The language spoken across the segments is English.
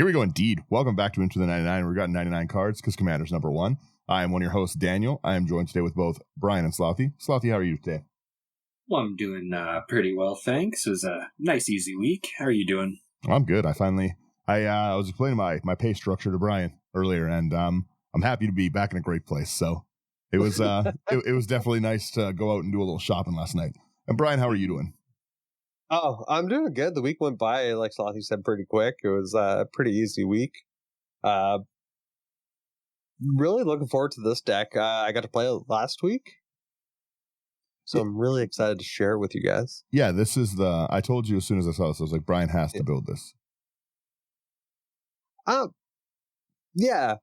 Here we go, indeed. Welcome back to Into the 99. We've got 99 cards because Commander's number one. I am one of your hosts, Daniel. I am joined today with both Brian and Slothy. Slothy, how are you today? Well, I'm doing pretty well, thanks. It was a nice, easy week. How are you doing? I'm good. I was explaining my pay structure to Brian earlier, and I'm happy to be back in a great place. So it was it was definitely nice to go out and do a little shopping last night. And Brian, how are you doing? Oh, I'm doing good. The week went by, like Slothy said, pretty quick. It was a pretty easy week. Really looking forward to this deck. I got to play it last week, so I'm really excited to share it with you guys. Yeah, this is I told you as soon as I saw this, I was like, Brian has to build this. Yeah,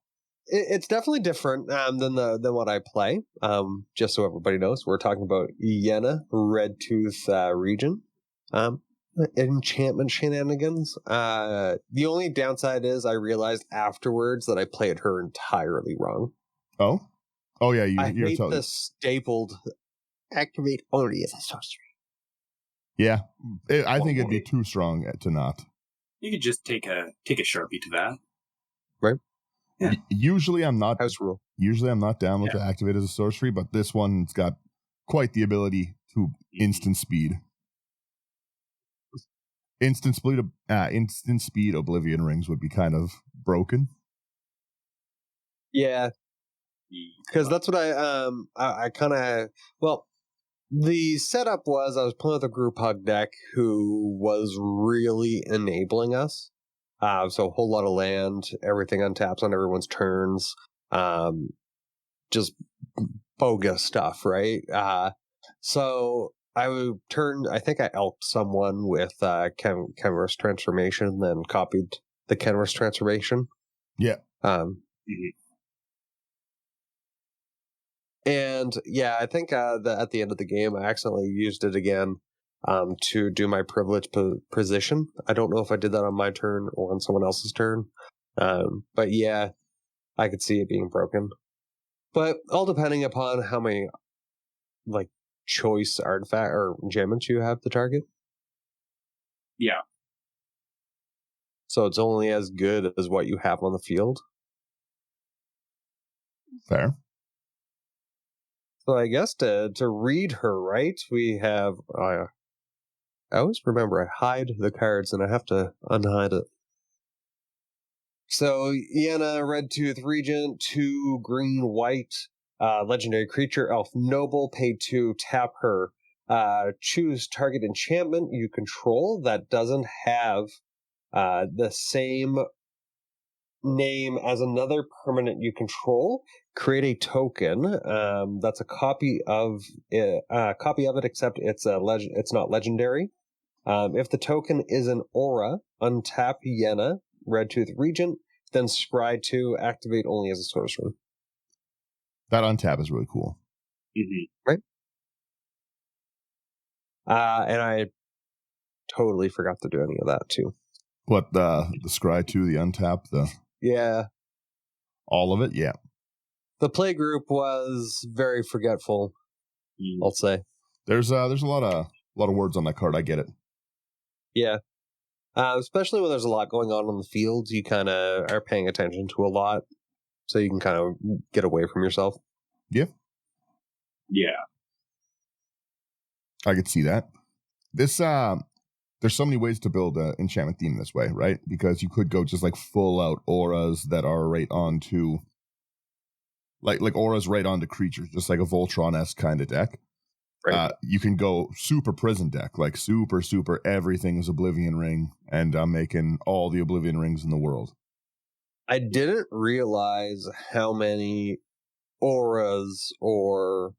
it's definitely different than what I play. Just so everybody knows, we're talking about Yenna, Redtooth Regent. Enchantment shenanigans. The only downside is I realized afterwards that I played her entirely wrong. Oh yeah, I hate the stapled activate only as a sorcery. Yeah, I think it'd be too strong to not. You could just take a Sharpie to that, right? Yeah. Usually I'm not house rule. Usually I'm not down with the activate as a sorcery, but this one's got quite the ability to instant speed. Instant speed Oblivion Rings would be kind of broken. Yeah, because that's what I kind of the setup was I was playing with a group hug deck who was really enabling us. So a whole lot of land, everything untaps on everyone's turns, just bogus stuff, right? So I think I elked someone with Kenris Transformation, then copied the Kenris Transformation. Yeah. And yeah, I think at the end of the game, I accidentally used it again to do my privilege position. I don't know if I did that on my turn or on someone else's turn. But yeah, I could see it being broken. But all depending upon how many choice artifact or enchantments you have to target. Yeah. So it's only as good as what you have on the field. Fair. So I guess to read her right, we have. I always remember I hide the cards and I have to unhide it. So Yenna, Redtooth Regent, 2 green, white, legendary creature, elf noble, pay 2, tap her. Choose target enchantment you control that doesn't have the same name as another permanent you control. Create a token that's a copy of it, except it's it's not legendary. If the token is an aura, untap Yenna, Redtooth Regent, then scry 2, activate only as a sorcerer. That untap is really cool. Mm-hmm. Right? And I totally forgot to do any of that too. What, the scry 2, the untap, yeah, all of it? Yeah. The play group was very forgetful, I'll say. There's a lot of words on that card. I get it. Yeah. Especially when there's a lot going on the field, you kind of are paying attention to a lot, so you can kind of get away from yourself. Yeah. Yeah. I could see that. This, there's so many ways to build an enchantment theme this way, right? Because you could go just like full out auras that are right onto, like auras right onto creatures, just like a Voltron-esque kind of deck. Right. You can go super prison deck, like super everything is Oblivion Ring, and I'm making all the Oblivion Rings in the world. I didn't realize how many auras or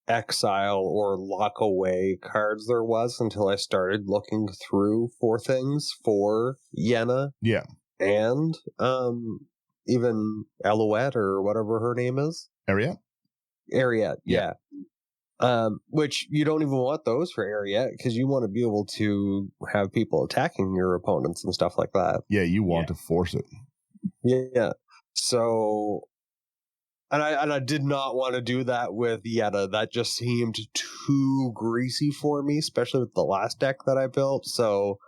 exile or lock away cards there was until I started looking through for things for Yenna. Yeah. And even Alouette or whatever her name is. Ariette, yeah. Which you don't even want those for Ariette because you want to be able to have people attacking your opponents and stuff like that. Yeah, you want to force it. Yeah. So, and I did not want to do that with Yenna. That just seemed too greasy for me, especially with the last deck that I built. So,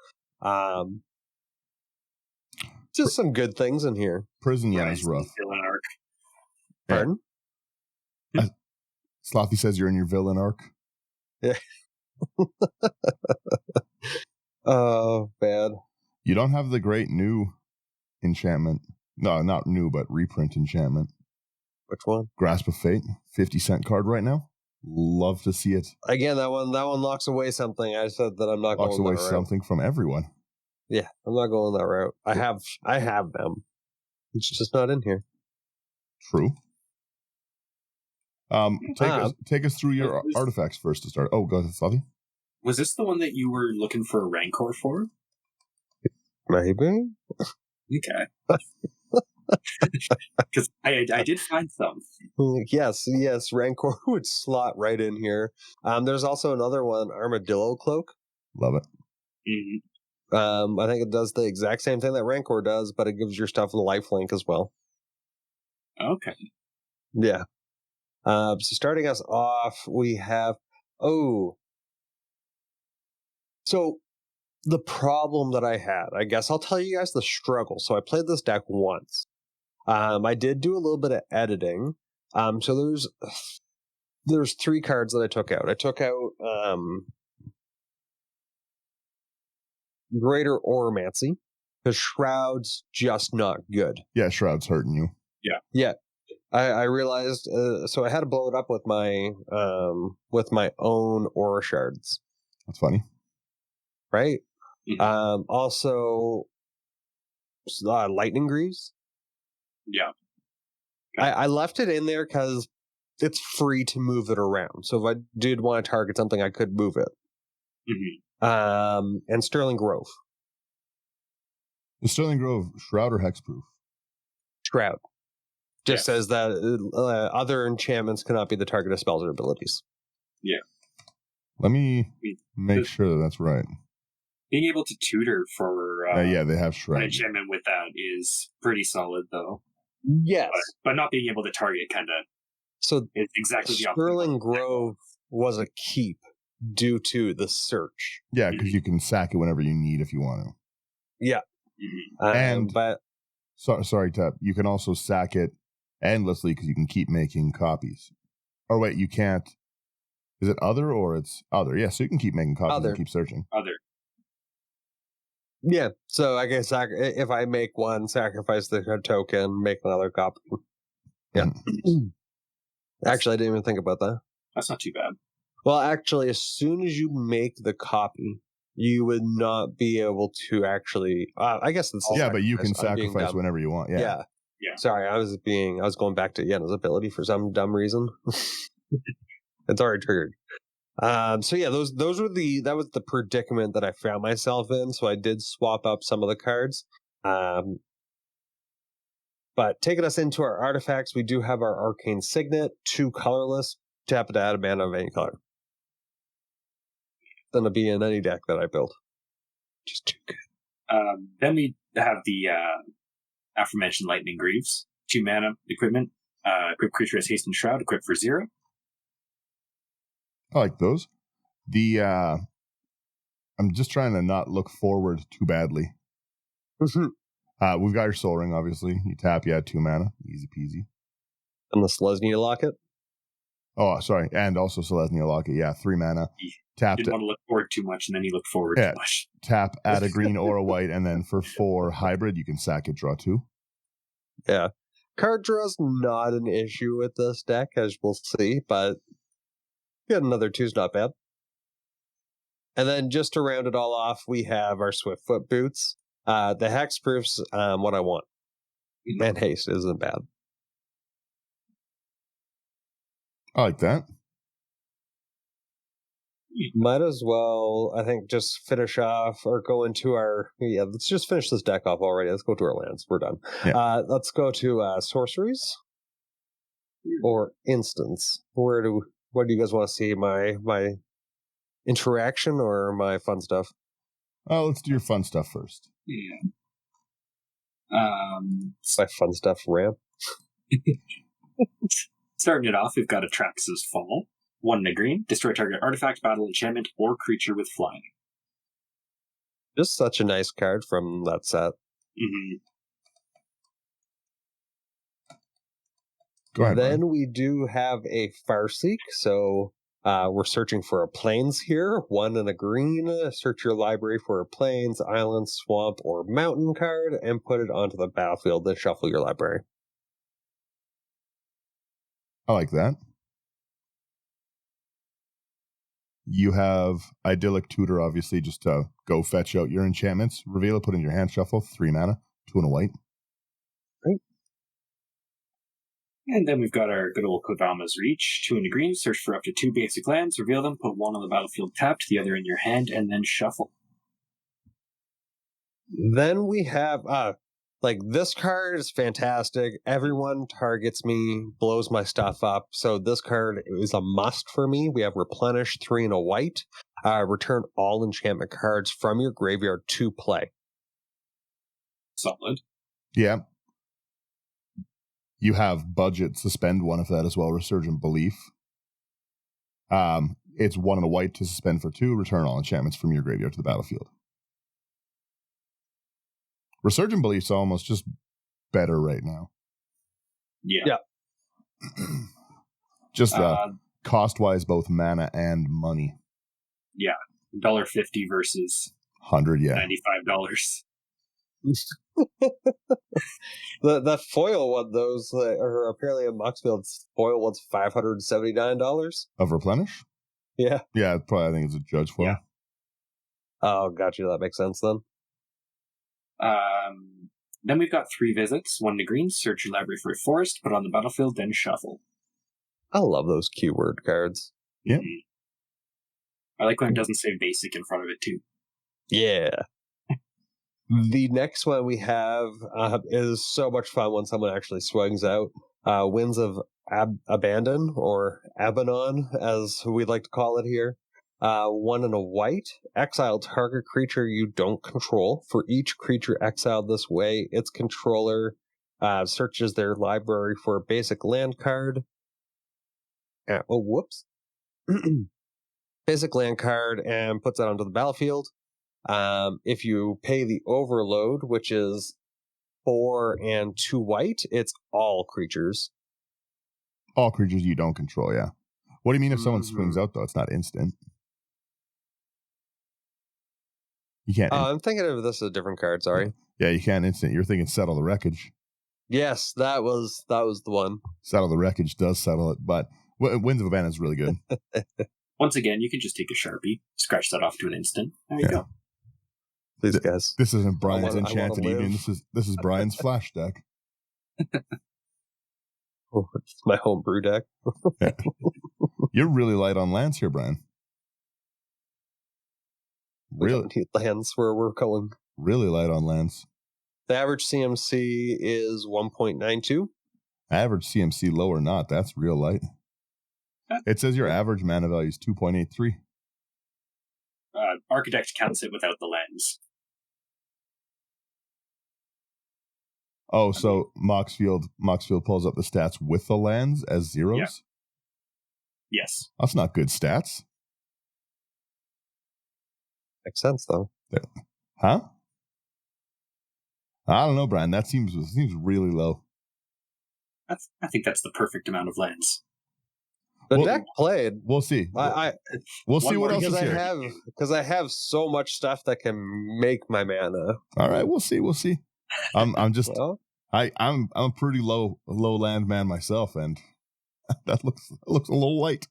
Just some good things in here. Prison Yenna's rough. Villain arc. Pardon? Slothy says you're in your villain arc. Yeah. Oh, bad. You don't have the great new enchantment. No, not new, but reprint enchantment. Which one? Grasp of Fate, 50-cent card right now. Love to see it. Again, that one locks away something. I said that I'm not Locks going away that route. something from everyone. Yeah, I'm not going that route. I have them. It's just not in here. True. Take us through your artifacts first to start. Oh, go ahead, Slothy. Was this the one that you were looking for a Rancor for? Maybe. Okay. Because I did find some. Yes. Rancor would slot right in here. There's also another one, Armadillo Cloak. Love it. Mm-hmm. I think it does the exact same thing that Rancor does, but it gives your stuff a lifelink as well. Okay. Yeah. So starting us off, we have so the problem that I had, I guess I'll tell you guys the struggle. So I played this deck once. I did do a little bit of editing. So there's 3 cards that I took out. I took out Greater Oromancy, because Shroud's just not good. Yeah, Shroud's hurting you. Yeah. I realized, so I had to blow it up with my own Aura Shards. That's funny. Right? Mm-hmm. Also, Lightning Greaves. Yeah. I left it in there because it's free to move it around. So if I did want to target something, I could move it. Mm-hmm. And Sterling Grove. Is Sterling Grove Shroud or Hexproof? Shroud. Just says that other enchantments cannot be the target of spells or abilities. Yeah. Let me make sure that that's right. Being able to tutor for yeah, they have an Shroud. enchantment with that is pretty solid, though. Yes. But not being able to target kind of so is exactly the opposite. Sterling Grove was a keep due to the search. Yeah, because you can sack it whenever you need if you want to. Yeah. Mm-hmm. But sorry, Tap. You can also sack it endlessly because you can keep making copies. Or wait, you can't. Is it other or it's other? Yeah, so you can keep making copies and keep searching. Other. Yeah, so I guess if I make one, sacrifice the token, make another copy. Yeah. Actually, I didn't even think about that. That's not too bad. Well, actually, as soon as you make the copy, you would not be able to actually. I guess it's but you can sacrifice whenever you want. Yeah. Sorry, I was going back to Yenna's ability for some dumb reason. It's already triggered. So yeah, that was the predicament that I found myself in. So I did swap up some of the cards. But taking us into our artifacts, we do have our Arcane Signet, 2 colorless, tap it to add a mana of any color. It's gonna be in any deck that I build. Just too good. Then we have the aforementioned Lightning Greaves, 2 mana equipment. Equip creature has Haste and Shroud, equipped for 0. I like those. I'm just trying to not look forward too badly. We've got your Soul Ring, obviously. You tap, you add 2 mana. Easy peasy. And the Selesnya Locket? Oh, sorry. And also Selesnya Locket. Yeah, 3 mana. Tap. Didn't want to look forward too much, and then you look forward too much. Tap, add a green or a white, and then for 4 hybrid, you can sack it, draw 2. Yeah. Card draw's not an issue with this deck, as we'll see, but get another 2's not bad. And then just to round it all off, we have our Swiftfoot Boots. The Hexproof's what I want. And Haste isn't bad. I like that. Might as well, I think, just finish off or go into our... Yeah, let's just finish this deck off already. Let's go to our lands. We're done. Yeah. Let's go to sorceries or instants. What do you guys want to see? My interaction or my fun stuff? Oh, let's do your fun stuff first. Yeah. My fun stuff ramp. Starting it off, we've got Atrax's Fall. 1 in a green. Destroy target artifact, battle, enchantment, or creature with flying. Just such a nice card from that set. Mm-hmm. Go ahead. Then Brian. we do have a Farseek, so we're searching for a plains here. 1 and a green. Search your library for a plains, island, swamp, or mountain card and put it onto the battlefield. Then shuffle your library. I like that. You have Idyllic Tutor, obviously, just to go fetch out your enchantments. Reveal it, put in your hand shuffle. 3 mana, 2 and a white. And then we've got our good old Kodama's Reach. 2 in the green, search for up to 2 basic lands, reveal them, put 1 on the battlefield tapped, the other in your hand, and then shuffle. Then we have, this card is fantastic. Everyone targets me, blows my stuff up. So this card is a must for me. We have Replenish, 3 and a white. Return all enchantment cards from your graveyard to play. Solid. Yeah. You have budget, suspend 1 of that as well, Resurgent Belief. It's 1 and a white to suspend for 2, return all enchantments from your graveyard to the battlefield. Resurgent Belief's almost just better right now. Yeah. Just cost-wise, both mana and money. Yeah. $1.50 versus 100, yeah. $95. The foil one, those are apparently in Moxfield's foil one's $579. Of Replenish? Yeah. Yeah, probably I think it's a judge foil. Yeah. Oh, gotcha. That makes sense then. Then we've got 3 visits. 1 to green, search your library for a forest, put on the battlefield, then shuffle. I love those keyword cards. Yeah. I like when it doesn't say basic in front of it too. Yeah. The next one we have is so much fun when someone actually swings out. Winds of Abandon, or Abanon, as we'd like to call it here. 1 and a white. Exile target creature you don't control. For each creature exiled this way, its controller searches their library for a basic land card. Basic land card and puts that onto the battlefield. If you pay the overload, which is 4 and 2 white, it's all creatures. All creatures you don't control, yeah. What do you mean if someone swings out, though? It's not instant. You can't. I'm thinking of this as a different card, sorry. Yeah, you can't instant. You're thinking Settle the Wreckage. Yes, that was the one. Settle the Wreckage does settle it, but Winds of Abandon is really good. Once again, you can just take a Sharpie, scratch that off to an instant. There you go. Please, guys. This isn't Brian's Enchanted Evening. This is Brian's Flash deck. Oh, it's my homebrew deck. Yeah. You're really light on lands here, Brian. Really lands where we're going. Really light on lands. The average CMC is 1.92. Average CMC low or not, that's real light. It says your average mana value is 2.83. Architect counts it without the lens. Oh, so Moxfield pulls up the stats with the lands as zeros? Yeah. Yes. That's not good stats. Makes sense, though. Huh? I don't know, Brian. That seems really low. I think that's the perfect amount of lens. The deck played. We'll see. We'll see what else is here. Because I have so much stuff that can make my mana. All right, we'll see. I'm just I'm a pretty low land man myself, and that looks a little light.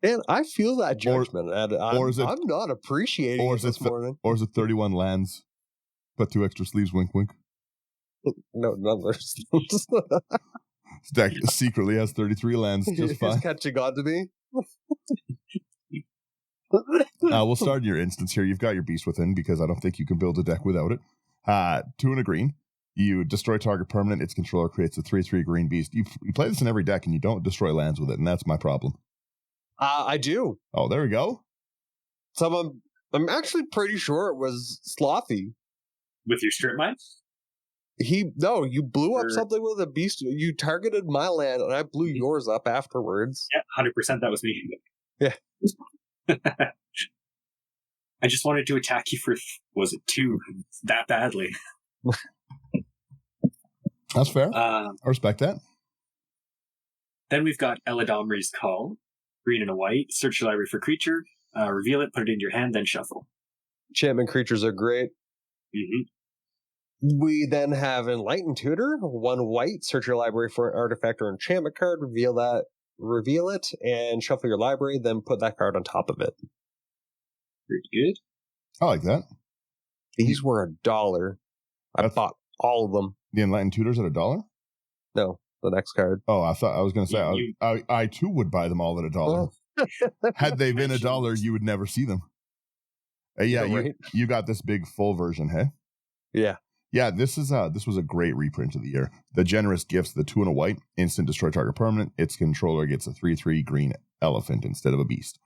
And I feel that judgment, I'm not appreciating it this morning. Or is it 31 lands, but 2 extra sleeves? Wink, wink. No numbers. This deck secretly has 33 lands, just fine. Just catching on to me. We'll start in your instance here. You've got your Beast Within, because I don't think you can build a deck without it. 2 and a green. You destroy target permanent. Its controller creates a 3/3 green beast. You play this in every deck, and you don't destroy lands with it, and that's my problem. I do. Oh, there we go. I'm actually pretty sure it was Slothy. With your strip mines? You blew up something with a beast. You targeted my land, and I blew yours up afterwards. Yeah, 100% that was me. Yeah. I just wanted to attack you for, was it 2? That badly. That's fair. I respect that. Then we've got Eladomri's Call, green and a white. Search your library for creature, reveal it, put it into your hand, then shuffle. Enchantment creatures are great. Mm-hmm. We then have Enlightened Tutor, 1 white. Search your library for an artifact or enchantment card, reveal it, and shuffle your library, then put that card on top of it. Pretty good. I like that. These were $1. I bought all of them. The Enlightened Tutors at $1? No, the next card. Oh, I thought I was going to say I too would buy them all at $1. Had they been $1, you would never see them. Right? You got this big full version, hey? Yeah. This was a great reprint of the year. The Generous Gifts, the 2 and a white, instant destroy target permanent. Its controller gets a 3/3 green elephant instead of a beast.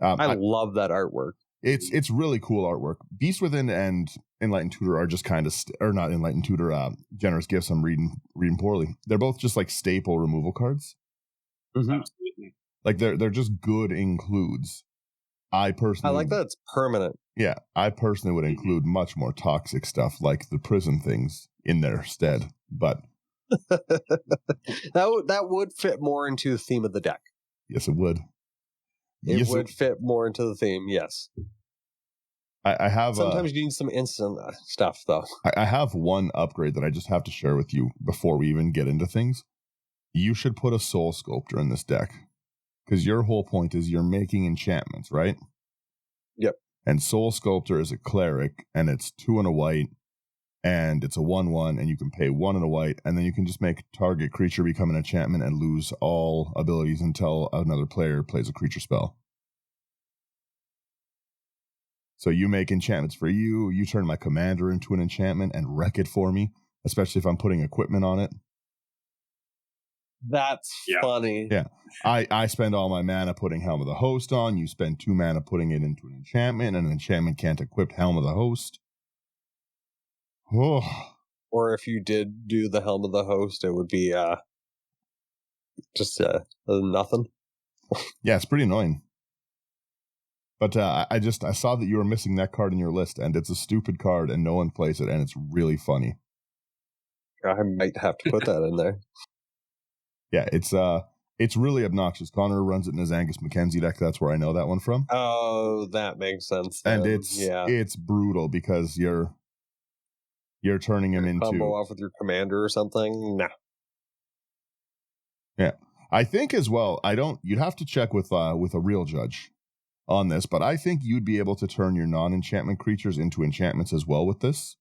I love that artwork. It's really cool artwork. Beast Within and Enlightened Tutor are just kind of or not Enlightened Tutor. Generous Gifts. I'm reading poorly. They're both just like staple removal cards. Mm-hmm. Absolutely. Like they're just good includes. I like that it's permanent. Yeah, I personally would include much more toxic stuff like the prison things in their stead. But that would fit more into the theme of the deck. yes, it would. It would fit more into the theme, yes. I have sometimes you need some instant stuff, though. I have one upgrade that I just have to share with you before we even get into things. You should put a Soul Sculptor in this deck because your whole point is you're making enchantments, right? Yep. And Soul Sculptor is a cleric, and it's 2 and a white, and it's a 1/1, and you can pay 1 and a white, and then you can just make target creature become an enchantment and lose all abilities until another player plays a creature spell. So you make enchantments for you. You turn my commander into an enchantment and wreck it for me, especially if I'm putting equipment on it. That's funny. Yeah. I spend all my mana putting Helm of the Host on. You spend 2 mana putting it into an enchantment, and an enchantment can't equip Helm of the Host. Oh. Or if you did do the Helm of the Host, it would be just nothing. Yeah, it's pretty annoying. But I saw that you were missing that card in your list, and it's a stupid card, and no one plays it, and it's really funny. I might have to put that in there. Yeah, it's really obnoxious. Connor runs it in his Angus Mackenzie deck. That's where I know that one from. Oh, that makes sense. And it's brutal because you're turning him into combo off with your commander or something. Nah. Yeah, I think as well. You'd have to check with a real judge on this, but I think you'd be able to turn your non-enchantment creatures into enchantments as well with this.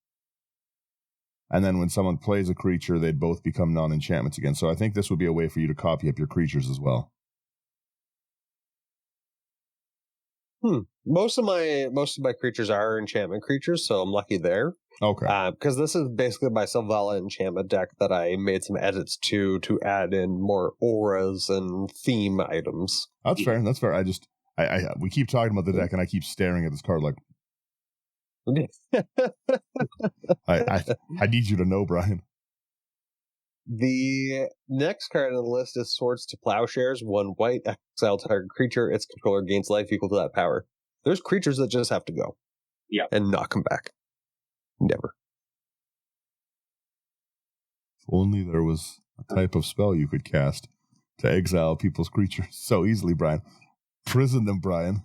And then when someone plays a creature, they'd both become non-enchantments again. So I think this would be a way for you to copy up your creatures as well. Most of my creatures are enchantment creatures, so I'm lucky there. Okay. Because this is basically my Selvala enchantment deck that I made some edits to add in more auras and theme items. That's fair. That's fair. We keep talking about the deck, and I keep staring at this card like, I need you to know, Brian. The next card on the list is Swords to Plowshares. 1 white, exile target creature. Its controller gains life equal to that power. There's creatures that just have to go. Yeah. And not come back. Never. If only there was a type of spell you could cast to exile people's creatures so easily, Brian. Prison them, Brian.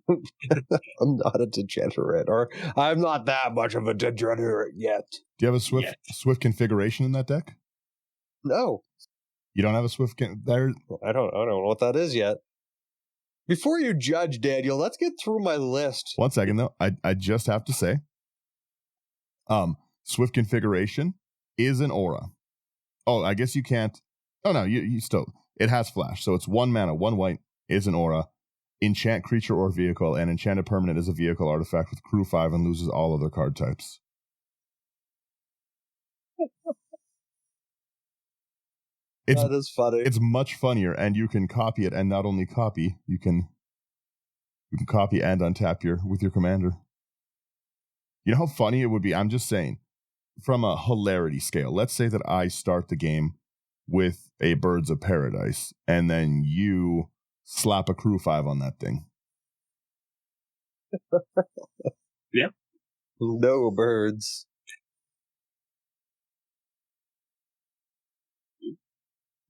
I'm not a degenerate, or I'm not that much of a degenerate yet. Do you have a swift configuration in that deck? No. You don't have a swift there? I don't know what that is yet. Before you judge, Daniel, let's get through my list. 1 second though. I just have to say, swift configuration is an aura. Oh, I guess you can't. Oh no, you still. It has flash, so it's 1 mana, 1 white is an aura. Enchant creature or vehicle, and enchanted permanent is a vehicle artifact with crew 5 and loses all other card types. That is funny. It's much funnier, and you can copy it, and not only copy, you can copy and untap with your commander. You know how funny it would be? I'm just saying, from a hilarity scale, let's say that I start the game with a Birds of Paradise, and then you slap a crew 5 on that thing. Yep. No birds.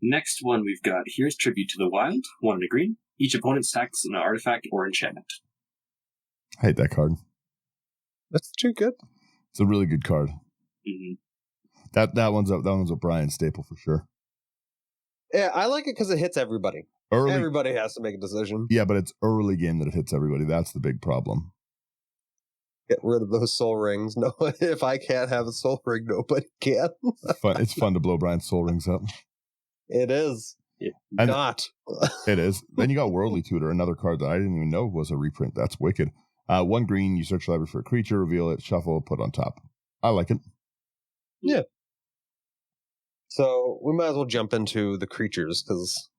Next one we've got here's Tribute to the Wild, 1 and a green. Each opponent stacks an artifact or enchantment. I hate that card. That's too good. It's a really good card. Mm-hmm. That one's a Brian staple for sure. Yeah, I like it because it hits everybody. Early, everybody has to make a decision. Yeah, but it's early game that it hits everybody. That's the big problem. Get rid of those soul rings. No, if I can't have a soul ring, nobody can. It's fun to blow Brian's soul rings up. It is. Yeah. Not. It is. Then you got Worldly Tutor, another card that I didn't even know was a reprint. That's wicked. 1 green, you search library for a creature, reveal it, shuffle, put on top. I like it. Yeah. So we might as well jump into the creatures because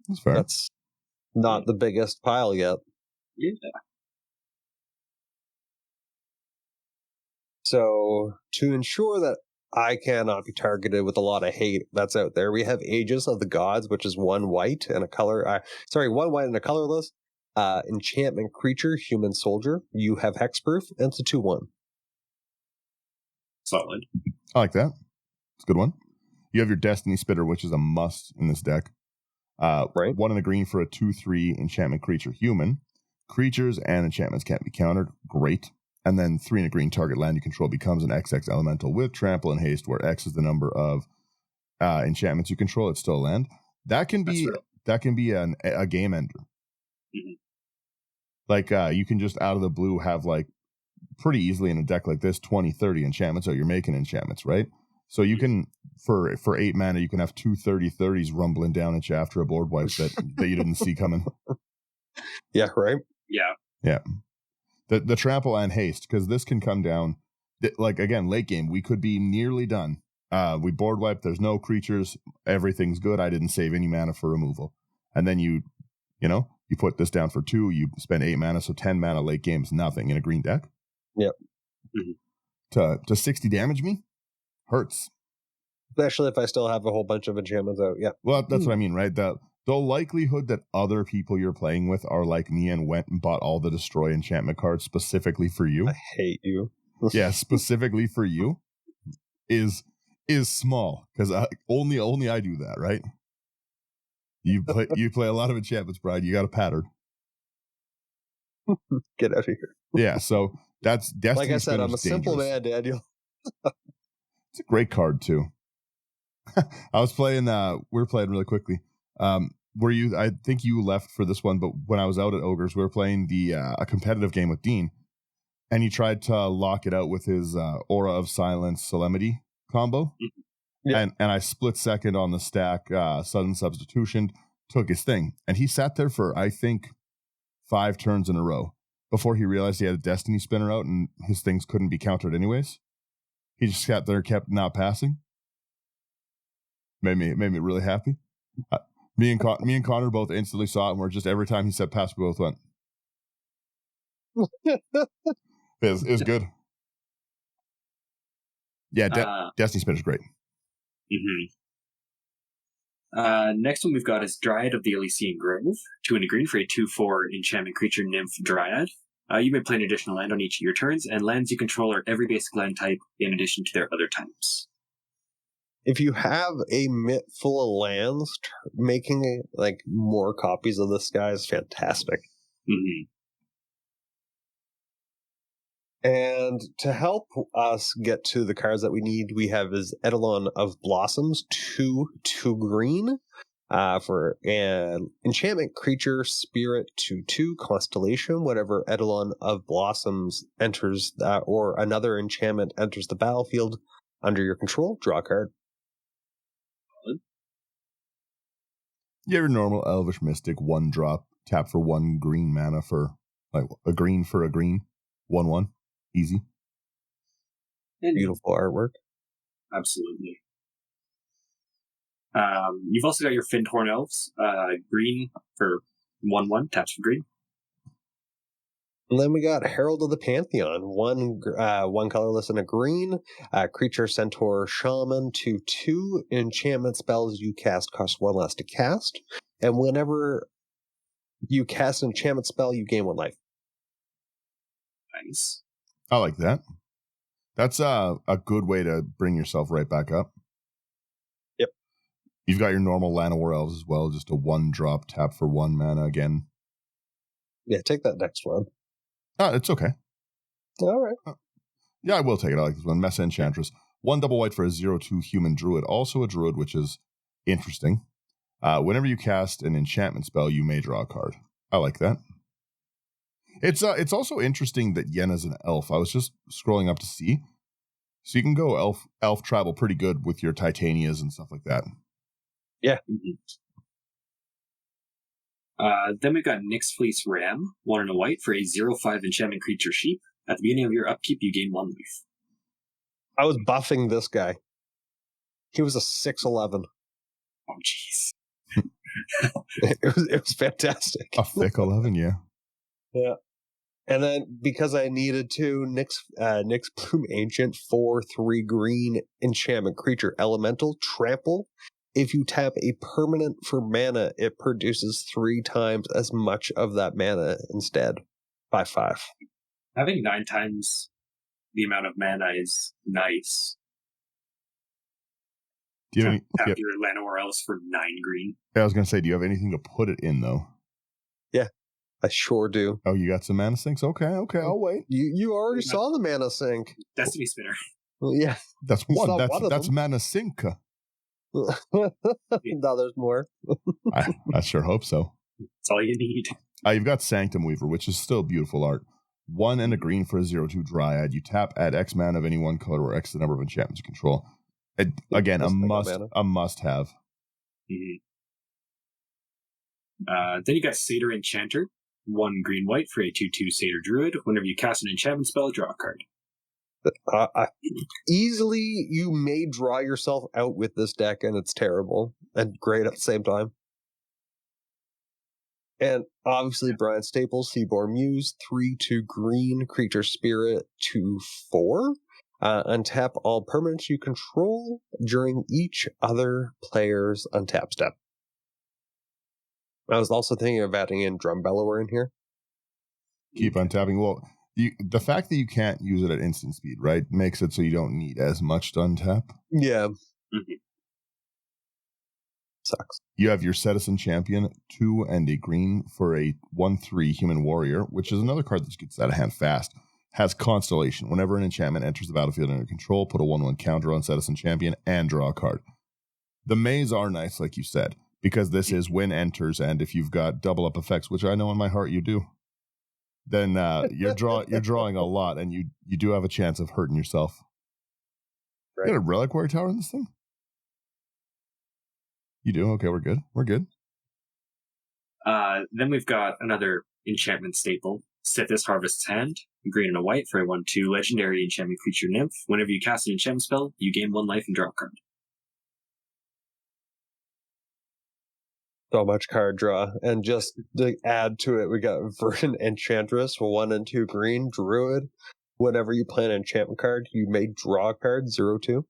that's fair. That's not the biggest pile yet. Yeah. So to ensure that I cannot be targeted with a lot of hate that's out there, we have Aegis of the Gods, which is 1 white and a color. 1 white and a colorless. Enchantment creature, human soldier. You have hexproof, and it's a 2/1. Solid. I like that. It's a good one. You have your Destiny Spitter, which is a must in this deck. Right. 1 and a green for a 2/3 enchantment creature, human. Creatures and enchantments can't be countered. Great. And then 3 and a green, target land you control becomes an XX elemental with trample and haste, where X is the number of enchantments you control. It's still a land. That can be a game ender. Mm-hmm. Like you can just out of the blue have like pretty easily in a deck like this 20-30 enchantments. So you're making enchantments, right? So you can for 8 mana you can have 2 30/30s rumbling down at you after a board wipe that you didn't see coming. Yeah, right. Yeah. The trample and haste, because this can come down like again late game. We could be nearly done. We board wipe. There's no creatures. Everything's good. I didn't save any mana for removal, and then you put this down for 2. You spend 8 mana, so 10 mana late game is nothing in a green deck. Yep. Mm-hmm. To 60 damage me hurts. Especially if I still have a whole bunch of enchantments out. Yeah. Well, that's what I mean, right? The likelihood that other people you're playing with are like me and went and bought all the destroy enchantment cards specifically for you. I hate you. Yeah, specifically for you is small, because only I do that, right? You play a lot of enchantments, Brian. You got a pattern. Get out of here. Yeah, so that's Destiny. Like I said, I'm a dangerous. simple man, Daniel. It's a great card too. I was playing. We were playing really quickly. Were you? I think you left for this one, but when I was out at Ogres, we were playing a competitive game with Dean, and he tried to lock it out with his Aura of Silence Solemnity combo. Yeah. And I split second on the stack, sudden substitution, took his thing, and he sat there for I think 5 turns in a row before he realized he had a Destiny Spinner out and his things couldn't be countered anyways. He just sat there, kept not passing. Made me really happy. Me and Connor both instantly saw it, and we're just every time he said pass, we both went. It was good. Yeah, Destiny Spinner's great. Mm-hmm. Next one we've got is Dryad of the Elysian Grove, 2 and a green for a 2/4 enchantment creature nymph Dryad. You may play an additional land on each of your turns, and lands you control are every basic land type in addition to their other types. If you have a mitt full of lands, making like more copies of this guy is fantastic. Mm-hmm. And to help us get to the cards that we need, we have his Eidolon of Blossoms, 2 green for an enchantment creature, spirit 2/2 constellation. Whatever Eidolon of Blossoms enters or another enchantment enters the battlefield under your control, draw a card. Your normal Elvish Mystic, 1-drop, tap for 1 green mana for like a green for a green, 1/1, easy. And beautiful artwork. Absolutely. You've also got your Findhorn Elves, green for 1/1, taps for green. And then we got Herald of the Pantheon, one colorless and a green, creature, centaur, shaman, 2/2. Enchantment spells you cast cost 1 less to cast, and whenever you cast an enchantment spell, you gain 1 life. Nice. I like that. That's a good way to bring yourself right back up. Yep. You've got your normal Llanowar Elves as well, just a 1-drop tap for 1 mana again. Yeah, take that next one. It's okay. All right. Yeah, I will take it. I like this one. Mesa Enchantress. 1 double white for a 0/2 human druid. Also a druid, which is interesting. Whenever you cast an enchantment spell, you may draw a card. I like that. It's also interesting that Yenna's an elf. I was just scrolling up to see. So you can go elf tribal pretty good with your Titanias and stuff like that. Yeah. Then we've got Nyx Fleece Ram, 1 and a white for a 0/5 enchantment creature sheep. At the beginning of your upkeep, you gain 1 life. I was buffing this guy. He was a 6/11. Oh, jeez. It was fantastic. A thick 11, yeah. Yeah. And then because I needed to, Nyx Bloom Ancient 4/3 green enchantment creature elemental trample. If you tap a permanent for mana, it produces 3 times as much of that mana instead by 5. Having 9 times the amount of mana is nice. Do you have any, Tap your Llanowar Elves for 9 green. I was going to say, do you have anything to put it in, though? Yeah, I sure do. Oh, you got some mana sinks? Okay, I'll wait. You already saw the mana sink. Destiny Spinner. Well, yeah. That's one. That's them. mana sink. No, there's more. I sure hope so. That's all you need. You've got Sanctum Weaver, which is still beautiful art. 1 and a green for a 0/2 Dryad. You tap, add X mana of any one color or X the number of enchantments you control. Again, a must-have. Mm-hmm. Then you got Satyr Enchanter, 1 green-white for a 2/2 Satyr Druid. Whenever you cast an enchantment spell, draw a card. Easily, you may draw yourself out with this deck, and it's terrible and great at the same time. And obviously, Brian Staples, Seaborn Muse, 3/2 green creature spirit 2/4. Untap all permanents you control during each other player's untap step. I was also thinking of adding in Drum Bellower in here. Keep untapping. Well, the fact that you can't use it at instant speed, right, makes it so you don't need as much to untap. Yeah. Mm-hmm. Sucks. You have your Citizen Champion, 2 and a green for a 1/3 Human Warrior, which is another card that gets out of hand fast. Has Constellation. Whenever an enchantment enters the battlefield under control, put a 1/1 counter on Citizen Champion and draw a card. The Maze are nice, like you said, because this is when enters, and if you've got double up effects, which I know in my heart you do, then you're drawing a lot, and you do have a chance of hurting yourself. Right. You got a Reliquary Tower in this thing? You do? Okay, we're good. Then we've got another enchantment staple, Sithis Harvest's Hand, green and a white for a 1/2 legendary enchantment creature nymph. Whenever you cast an enchantment spell, you gain 1 life and draw a card. So much card draw. And just to add to it, we got Verdant Enchantress, 1 and 2 green, Druid. Whenever you play an enchantment card, you may draw a card, 0/2.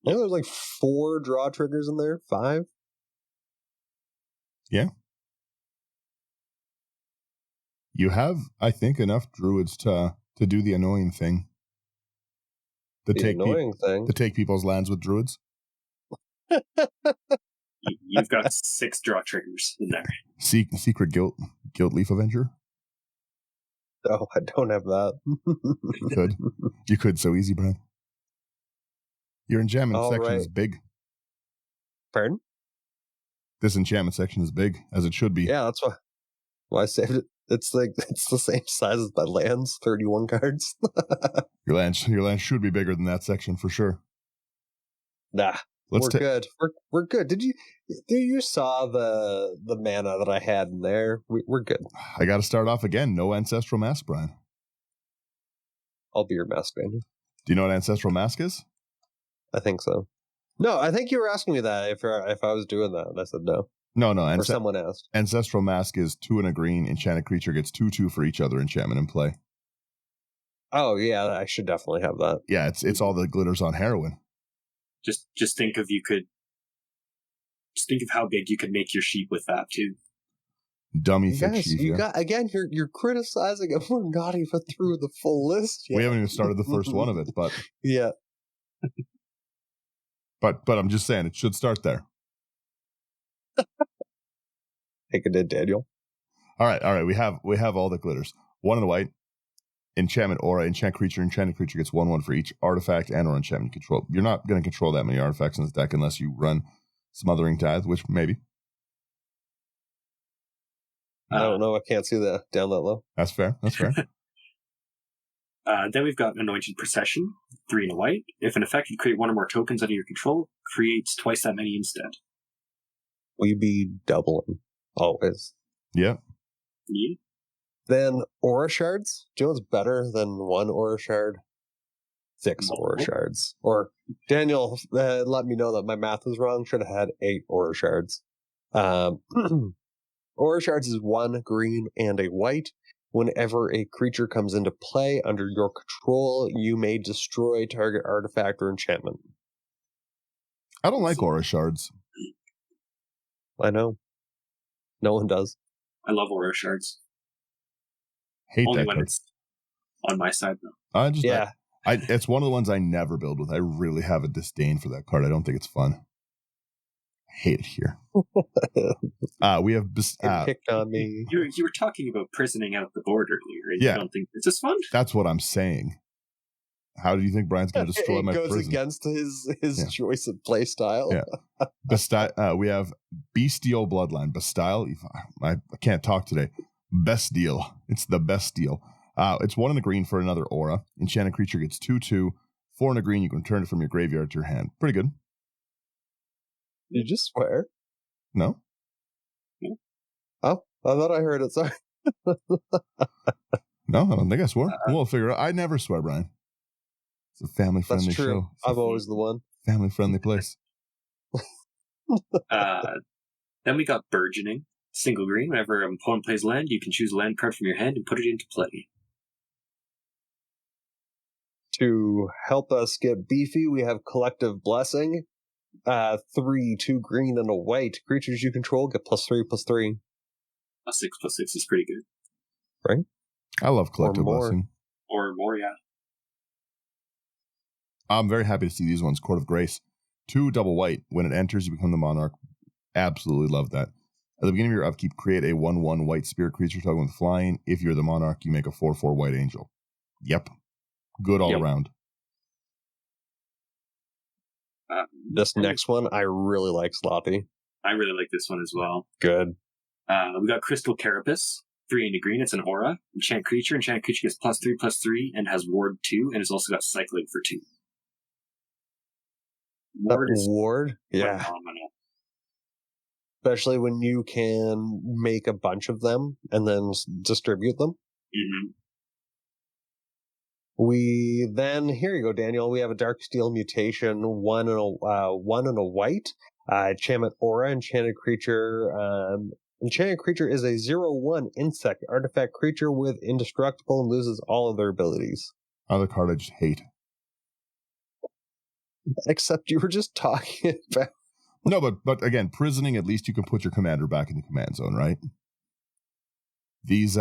I think there's like 4 draw triggers in there, 5. Yeah. You have, I think, enough druids to do the annoying thing. To take people's lands with druids. You've got 6 draw triggers in there. Secret Guilt Leaf Avenger. Oh, I don't have that. You could so easy, Brad. Your enchantment section is big. Pardon? This enchantment section is big, as it should be. Yeah, that's why I saved it. It's the same size as my lands, 31 cards. Your land should be bigger than that section for sure. Nah, we're good. We're good. Did you saw the mana that I had in there? We're good. I got to start off again. No Ancestral Mask, Brian. I'll be your mask man. Do you know what Ancestral Mask is? I think so. No, I think you were asking me that if I was doing that, and I said no. No. Or someone asked. Ancestral Mask is 2 and a green. Enchanted creature gets 2/2 for each other enchantment in play. Oh yeah, I should definitely have that. Yeah, it's all the glitters on heroin. Just think of how big you could make your sheep with that too. Dummy thick sheep. You're criticizing it. We're not even through the full list yet. We haven't even started the first one of it, but yeah. But I'm just saying it should start there. Take it in, Daniel. All right. We have all the glitters. 1 in the white. Enchantment aura, enchant creature. Enchanted creature gets 1/1 for each artifact and or enchantment you control. You're not going to control that many artifacts in this deck unless you run Smothering Tithe, which maybe. I don't know. I can't see that down that low. That's fair. Then we've got Anointed Procession, 3 in a white. If an effect you create 1 or more tokens under your control, creates twice that many instead. Will you be doubling always? Yeah. Yeah. Then Aura Shards. Do you know what's better than 1 Aura Shard? 6 Aura Shards. Or Daniel let me know that my math was wrong. Should have had 8 Aura Shards. Aura Shards is 1 green and a white. Whenever a creature comes into play under your control, you may destroy target artifact or enchantment. I don't like Aura Shards. I know. No one does. I love Aura Shards. Hate Only that when card. it's on my side, though. It's one of the ones I never build with. I really have a disdain for that card. I don't think it's fun. I hate it here. We have picked on me. You were talking about prisoning out the board earlier. Right? Yeah. You don't think it's just fun? That's what I'm saying. How do you think Brian's going to destroy my prison? It goes against his choice of play style. Yeah. We have Bestial Bloodline. Bestial. I can't talk today. Best deal. It's the best deal. It's 1 in the green for another aura. Enchanted creature gets 2/2. 4 in the green. You can return it from your graveyard to your hand. Pretty good. You just swear? No. Oh, I thought I heard it. Sorry. No, I don't think I swore. We'll figure it out. I never swear, Brian. It's a family-friendly show. I'm always the one. Family-friendly place. Then we got Burgeoning. Single green. Whenever an opponent plays land, you can choose a land card from your hand and put it into play. To help us get beefy, we have Collective Blessing. 3, 2 green and a white. Creatures you control get +3/+3. A 6/6 is pretty good. Right? I love Collective Blessing. Or more, yeah. I'm very happy to see these ones. Court of Grace. 2 double white. When it enters, you become the monarch. Absolutely love that. At the beginning of your upkeep, create a 1/1 white spirit creature token with flying. If you're the monarch, you make a 4/4 white angel. Yep. Good all around. This next one, I really like Sloppy. I really like this one as well. Good. We got Crystal Carapace. 3 into green. It's an aura. Enchant creature. Enchant creature gets +3/+3 and has ward 2, and it's also got cycling for 2. Ward? Yeah. Phenomenal. Especially when you can make a bunch of them and then distribute them. Mm-hmm. We then, here you go, Daniel. We have a Darksteel Mutation, 1 and a white. Enchantment aura. Enchanted creature. Enchanted creature is a 0/1 insect artifact creature with indestructible and loses all of their abilities. Other card I just hate. Except you were just talking about. No, but again, prisoning, at least you can put your commander back in the command zone, right? These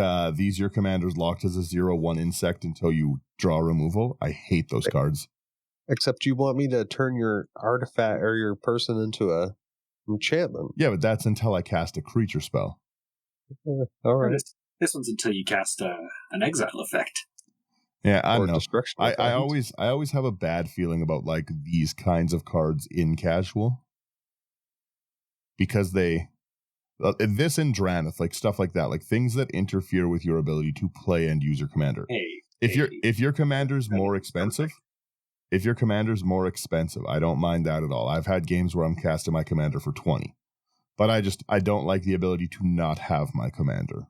your commander's locked as a 0/1 insect until you draw removal. I hate those cards. Except you want me to turn your artifact or your person into a enchantment. Yeah, but that's until I cast a creature spell. All right. This one's until you cast an exile effect. Yeah, I or know. Destruction I always have a bad feeling about like these kinds of cards in casual. Because this in Drannith, like stuff like that, like things that interfere with your ability to play and use your commander. If your commander's more expensive, I don't mind that at all. I've had games where I'm casting my commander for 20, but I don't like the ability to not have my commander.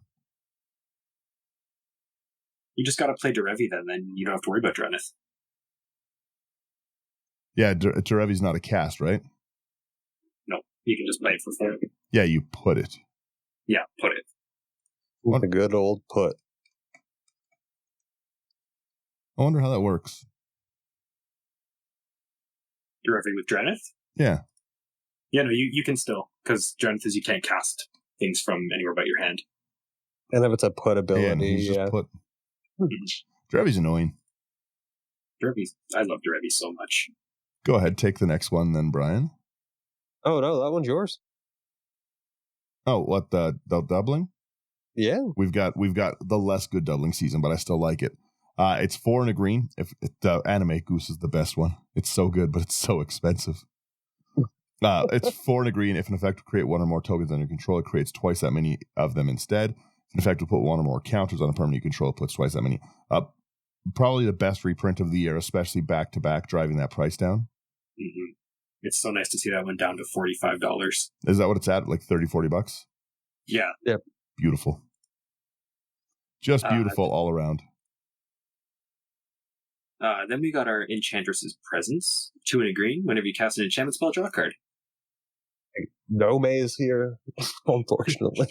You just got to play Derevi then you don't have to worry about Drannith. Yeah, Derevi's not a cast, right? No, you can just play it for fun. Yeah, you put it. Yeah, put it. What a good old put. I wonder how that works. Derevi with Drannith? Yeah. Yeah, no, you can still, because Drannith is you can't cast things from anywhere but your hand. And if it's a put ability, Just put. Derevi's annoying. I love Derevi so much. Go ahead, take the next one then, Brian. Oh no, that one's yours. Oh, what, the doubling? Yeah. We've got the less good doubling season, but I still like it. It's 4 and a green. If the anime goose is the best one. It's so good, but it's so expensive. It's 4 and a green. If an effect will create one or more tokens under control, it creates twice that many of them instead. If an effect will put one or more counters on a permanent you control, it puts twice that many. Probably the best reprint of the year, especially back to back, driving that price down. Mm-hmm. It's so nice to see that went down to $45. Is that what it's at? Like $30-$40? Yeah. Yep. Beautiful. Just beautiful all around. Then we got our Enchantress's Presence. 2 and a green. Whenever you cast an enchantment spell, draw a card. No maze here, unfortunately.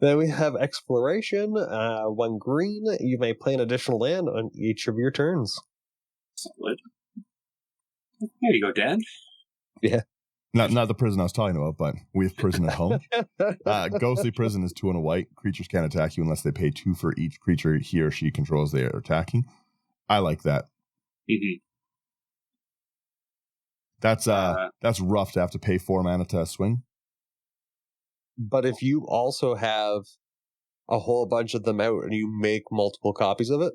Then we have Exploration. 1 green. You may play an additional land on each of your turns. Solid. There you go, Dan. Yeah. Not the prison I was talking about, but we have prison at home. Ghostly Prison is 2 and a white. Creatures can't attack you unless they pay 2 for each creature he or she controls they are attacking. I like that. Mm-hmm. That's rough to have to pay 4 mana to swing. But if you also have a whole bunch of them out and you make multiple copies of it,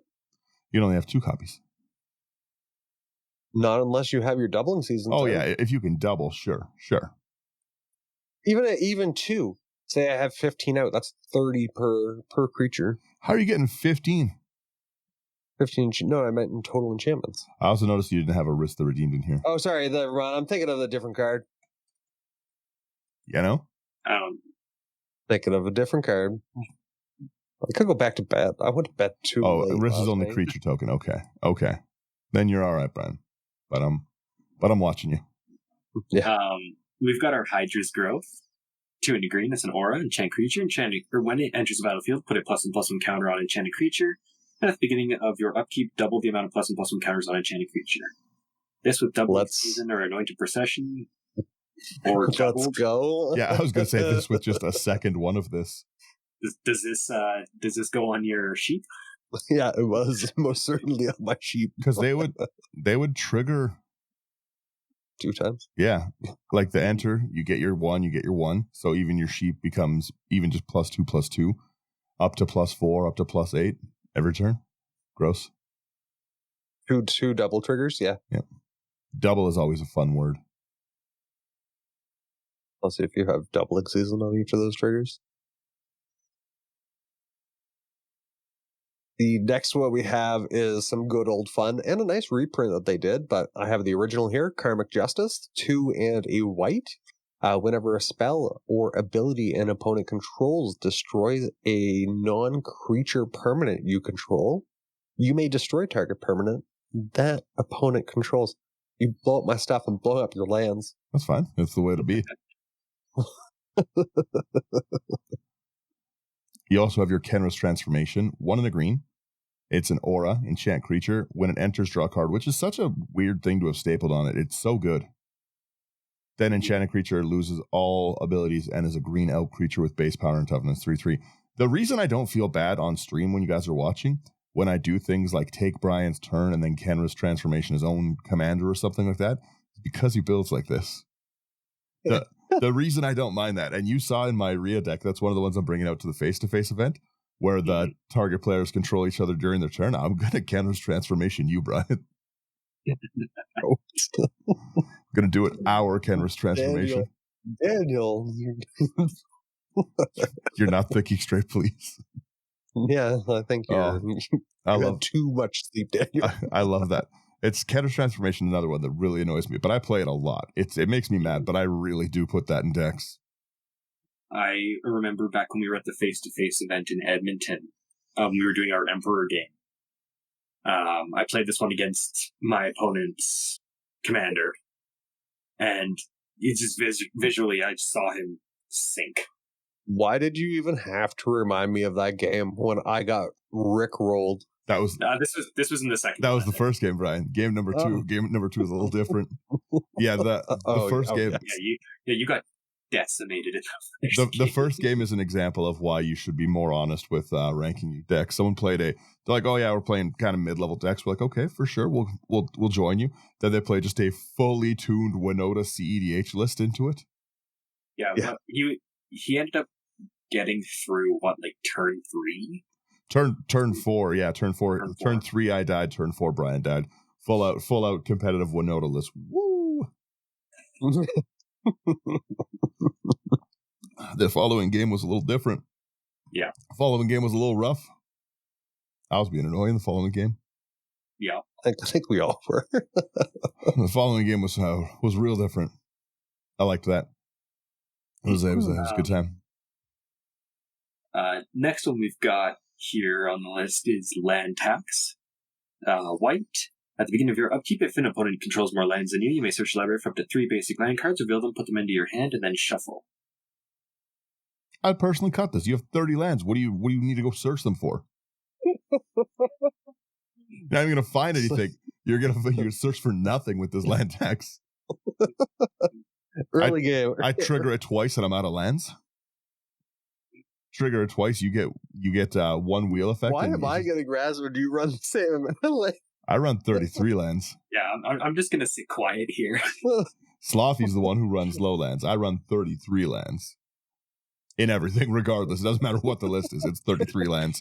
you only have 2 copies. Not unless you have your doubling season. Oh, yeah. If you can double, sure. Even 2. Say I have 15 out. That's 30 per creature. How are you getting 15? 15. No, I meant in total enchantments. I also noticed you didn't have a Risk the Redeemed in here. Oh, sorry. I'm thinking of a different card. You know? Thinking of a different card. I could go back to bet. I would bet 2. Oh, Risk is only creature token. Okay. Then you're all right, Brian. But I'm watching you. Yeah. We've got our Hydra's Growth. 2 and a green. That's an aura. Enchant creature. When it enters the battlefield, put a +1/+1 counter on enchanted creature. And at the beginning of your upkeep, double the amount of +1/+1 counters on enchanted creature. This with double season or anointed procession. Or let's go. Yeah, I was going to say this with just a second one of this. Does this go on your sheep? Yeah, it was most certainly on my sheep. Because they would trigger 2 times. Yeah, like the enter, you get your 1. So even your sheep becomes even just +2/+2, up to +4, up to +8 every turn. Gross. 2 double triggers. Yeah. Double is always a fun word. Let's see if you have doubling season on each of those triggers. The next one we have is some good old fun and a nice reprint that they did, but I have the original here, Karmic Justice, 2 and a white. Whenever a spell or ability an opponent controls destroys a non-creature permanent you control, you may destroy target permanent that opponent controls. You blow up my stuff and blow up your lands. That's fine. That's the way to be. You also have your Kenra's Transformation, 1 and a green. It's an aura, enchant creature. When it enters, draw a card, which is such a weird thing to have stapled on it. It's so good. Then enchanted creature loses all abilities and is a green elf creature with base power and toughness 3/3. The reason I don't feel bad on stream when you guys are watching, when I do things like take Brian's turn and then Kenra's Transformation his own commander or something like that, is because he builds like this. The reason I don't mind that, and you saw in my Rhea deck, that's one of the ones I'm bringing out to the face-to-face event, where the target players control each other during their turn. I'm going to Kenra's Transformation you, Brian. I'm going to do it our Kenra's Transformation. Daniel. You're not thinking straight, please. Yeah, I think you're had too much sleep, Daniel. I love that. It's Kenra's Transformation, another one that really annoys me, but I play it a lot. It makes me mad, but I really do put that in decks. I remember back when we were at the face-to-face event in Edmonton, we were doing our Emperor game. I played this one against my opponent's commander, and it just visually, I just saw him sink. Why did you even have to remind me of that game when I got rickrolled? That was this was in the second. That was the first game, Brian. Game number 2. Oh. Game number 2 is a little different. Yeah, the first game. Yeah, you got decimated in The first game is an example of why you should be more honest with ranking your deck. Someone played they're like, oh yeah, we're playing kind of mid-level decks. We're like, okay, for sure, we'll join you. Then they play just a fully tuned Winota CEDH list into it. Yeah. But he ended up getting through turn 3? Turn 4, yeah, turn 4. Turn 3 I died, turn 4 Brian died. Full out competitive Winota list. Woo! The following game was a little different. Yeah. The following game was a little rough. I was being annoying the following game. Yeah. I think we all were. The following game was real different. I liked that. It was a good time. Next one we've got here on the list is land tax. White. At the beginning of your upkeep, if an opponent controls more lands than you may search the library for up to 3 basic land cards, reveal them, put them into your hand, and then shuffle. I'd personally cut this. You have 30 lands. What do you need to go search them for? You're not even going to find anything. You're gonna search for nothing with this land tax. Early game. I trigger it twice and I'm out of lands. Trigger it twice, you get one wheel effect. Why am I getting grass or do you run the same amount? I run 33 lands. Yeah, I'm just gonna sit quiet here. Slothy's the one who runs low lands. I run 33 lands. In everything, regardless. It doesn't matter what the list is. It's 33 lands.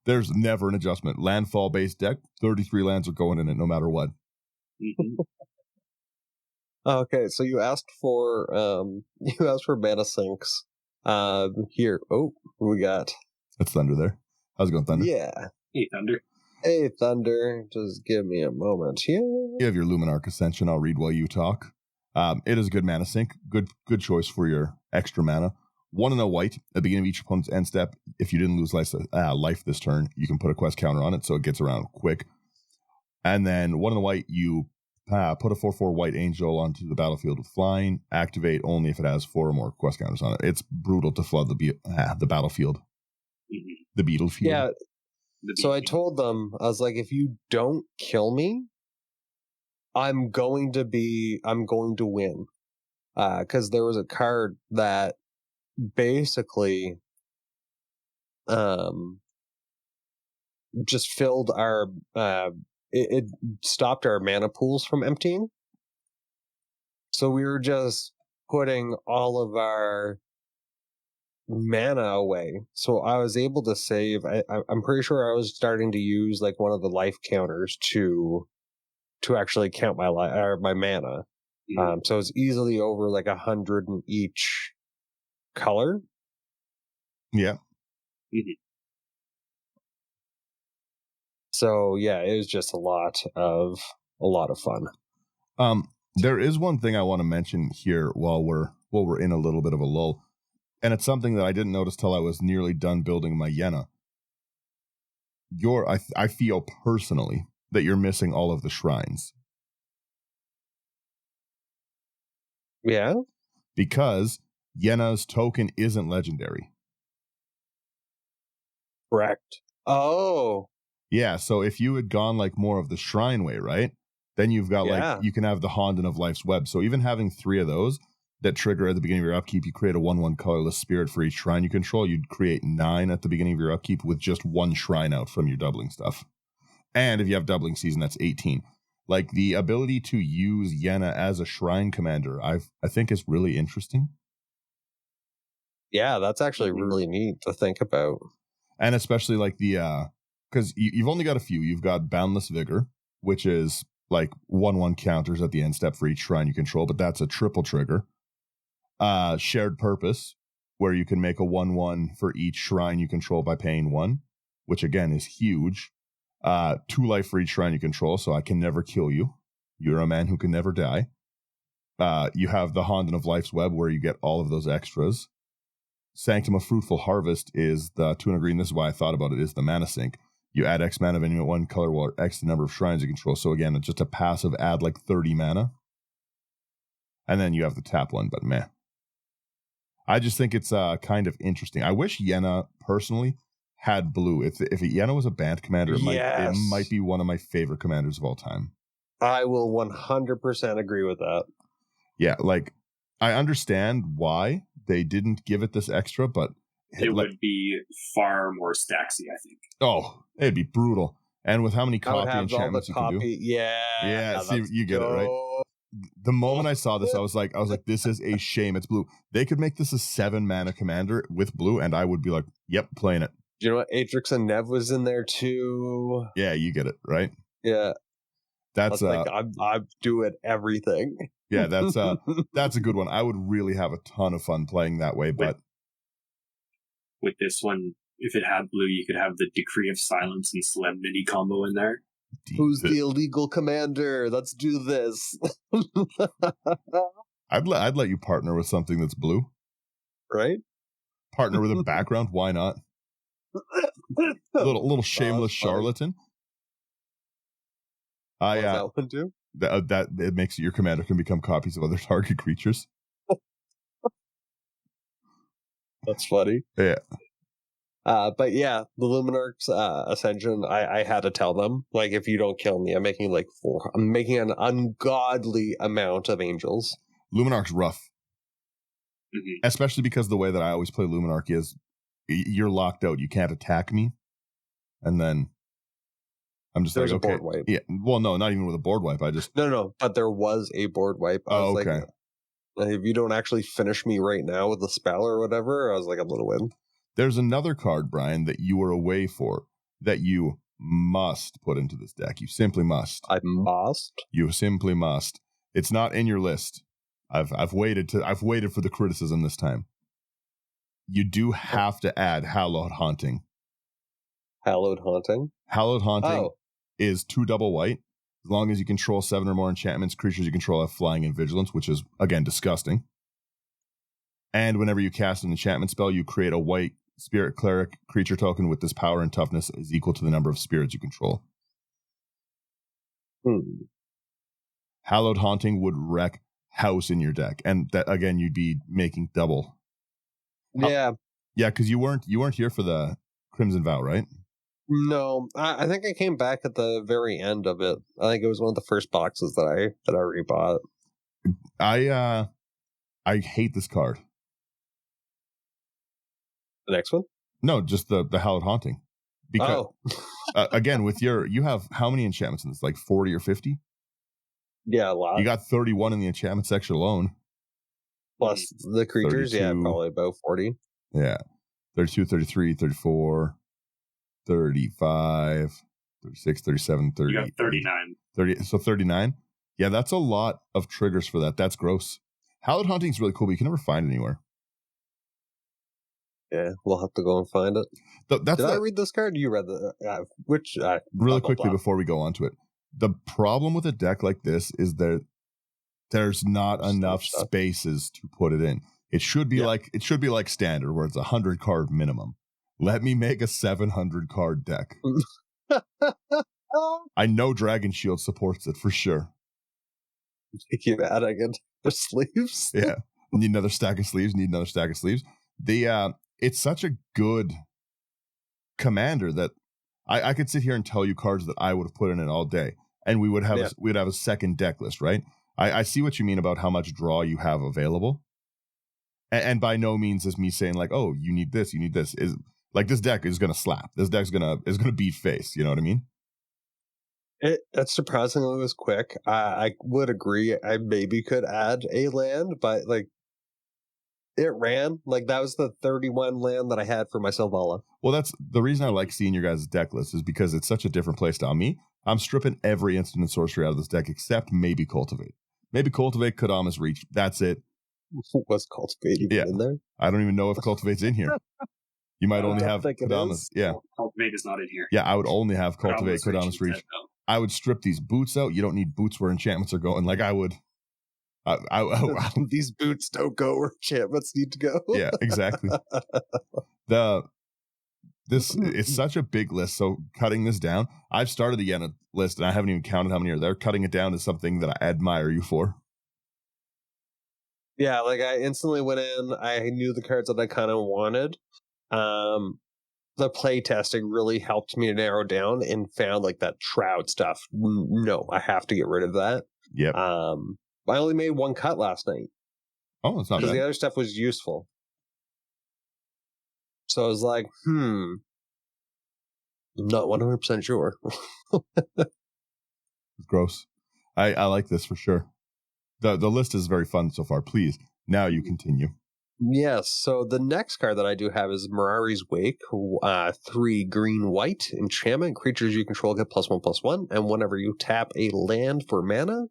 There's never an adjustment. Landfall-based deck, 33 lands are going in it no matter what. Mm-hmm. Okay, so you asked for mana sinks. Here. Oh, what we got? It's Thunder there. How's it going, Thunder? Yeah. Hey, Thunder. Hey, Thunder. Just give me a moment here. You have your Luminarch Ascension. I'll read while you talk. It is a good mana sink. Good choice for your extra mana. 1 and a white. At the beginning of each opponent's end step, if you didn't lose life this turn, you can put a quest counter on it, so it gets around quick. And then 1 and a white, you put a 4/4 white angel onto the battlefield with flying. Activate only if it has 4 or more quest counters on it. It's brutal to flood the battlefield. Mm-hmm. The beetle field. Yeah. So I told them, I was like, if you don't kill me, I'm going to win. Because there was a card that basically just filled our it stopped our mana pools from emptying, so we were just putting all of our mana away. So I was able to save. I'm pretty sure I was starting to use like one of the life counters to actually count my mana. Mm-hmm. So it's easily over like 100 in each color. Yeah. Mm-hmm. So yeah, it was just a lot of fun. There is one thing I want to mention here while we're in a little bit of a lull, and it's something that I didn't notice till I was nearly done building my Yenna. I feel personally that you're missing all of the shrines. Yeah, because Yenna's token isn't legendary. Correct. Oh. Yeah, so if you had gone like more of the shrine way, right? Then you've got like, you can have the Honden of Life's Web. So even having 3 of those that trigger at the beginning of your upkeep, you create a 1/1 colorless spirit for each shrine you control. You'd create 9 at the beginning of your upkeep with just 1 shrine out from your doubling stuff. And if you have doubling season, that's 18. Like the ability to use Yenna as a shrine commander, I think is really interesting. Yeah, that's actually really neat to think about. And especially like the, because you've only got a few. You've got Boundless Vigor, which is like 1/1 counters at the end step for each shrine you control, but that's a triple trigger. Shared Purpose, where you can make a 1/1 for each shrine you control by paying 1, which again is huge. 2 life for each shrine you control, so I can never kill you. You're a man who can never die. You have the Honden of Life's Web, where you get all of those extras. Sanctum of Fruitful Harvest is the 2 and a green. This is why I thought about it, is the mana sink. You add X mana of any one color or X the number of shrines you control. So again, it's just a passive add like 30 mana. And then you have the tap one, but meh. I just think it's kind of interesting. I wish Yenna, personally, had blue. If Yenna was a band commander, it might be one of my favorite commanders of all time. I will 100% agree with that. Yeah, like, I understand why they didn't give it this extra, but it would be far more stacksy, I think. Oh, it'd be brutal. And with how many copy enchantments you can do. Yeah, see, you get it, right? The moment I saw this, I was like, this is a shame it's blue. They could make this a 7-mana commander with blue, and I would be like, yep, playing it. Do you know what? Atrix and Nev was in there too. Yeah, you get it, right? Yeah. That's like I'm doing everything. Yeah, that's a good one. I would really have a ton of fun playing that way, but with this one, if it had blue, you could have the Decree of Silence and Solemnity combo in there. Who's the illegal commander? Let's do this. I'd let you partner with something that's blue. Right? Partner with a background, why not? little shameless charlatan. That one too? That it makes your commander can become copies of other target creatures. That's funny. Yeah. But yeah, the Luminarch's Ascension, I had to tell them, like, if you don't kill me, I'm making an ungodly amount of angels. Luminarch's rough. Mm-hmm. Especially because the way that I always play Luminarch is you're locked out. You can't attack me. And then I'm just There's like, okay. A board wipe. Yeah. Well, no, not even with a board wipe. I just No, but there was a board wipe. okay. Like, if you don't actually finish me right now with the spell or whatever, I was like, I'm gonna win. There's another card, Brian, that you were away for that you must put into this deck. You simply must. I must. You simply must. It's not in your list. I've waited for the criticism this time. You do have to add Hallowed Haunting. Hallowed Haunting? Hallowed Haunting is 2 double white. As long as you control 7 or more enchantments, creatures you control have flying and vigilance, which is, again, disgusting. And whenever you cast an enchantment spell, you create a white spirit cleric creature token with this power and toughness is equal to the number of spirits you control. Hallowed Haunting would wreck house in your deck. And that, again, you'd be making double. Yeah. Yeah, because you weren't here for the Crimson Vow, right? No, I think I came back at the very end of it. I think it was one of the first boxes that I rebought. I hate this card. The next one? No, just the Hallowed Haunting. Because again, with you have how many enchantments in this? Like 40 or 50? Yeah, a lot. You got 31 in the enchantment section alone. Plus the creatures, 32. yeah, probably about 40. Yeah. 32, 33, 34, 35, 36, 37, 30. You got 39. 30, so 39? Yeah, that's a lot of triggers for that. That's gross. Hallowed Haunting is really cool, but you can never find it anywhere. Yeah, we'll have to go and find it. I read this card? You read the which? Really quickly before we go on to it, the problem with a deck like this is that there's not enough spaces to put it in. It should be like standard, where it's 100 card minimum. Let me make a 700 card deck. I know Dragon Shield supports it for sure. Keep adding it to sleeves. Yeah, need another stack of sleeves. It's such a good commander that I could sit here and tell you cards that I would have put in it all day, and we would have a second deck list, right? I see what you mean about how much draw you have available, and by no means is me saying like, oh, you need this. Is like this deck is gonna slap. This deck's gonna beat face. You know what I mean? It surprisingly was quick. I would agree. I maybe could add a land, but like it ran. Like that was the 31 land that I had for my Sylvala. Well, that's the reason I like seeing your guys' deck list is because it's such a different play style. I'm stripping every instant and sorcery out of this deck except maybe Cultivate. Maybe Cultivate, Kodama's Reach. That's it. Was Cultivate even in there? I don't even know if Cultivate's in here. You might only have Kodama's. Yeah. Cultivate is not in here. Yeah, I would only have Cultivate, Kodama's Reach. I would strip these boots out. You don't need boots where enchantments are going. Like I would. These boots don't go where enchantments need to go. Yeah, exactly. It's such a big list. So cutting this down, I've started the Yenna list and I haven't even counted how many are there. Cutting it down is something that I admire you for. Yeah, like I instantly went in. I knew the cards that I kind of wanted. The play testing really helped me to narrow down and found like that Shroud stuff. No, I have to get rid of that. Yep. I only made one cut last night. Oh, it's not Because bad. the other stuff was useful. So I was like, I'm not 100% sure. It's gross. I like this for sure. The list is very fun so far. Please, now you continue. Yes, so the next card that I do have is Mirari's Wake, 3 green-white enchantment. Creatures you control get +1/+1, and whenever you tap a land for mana,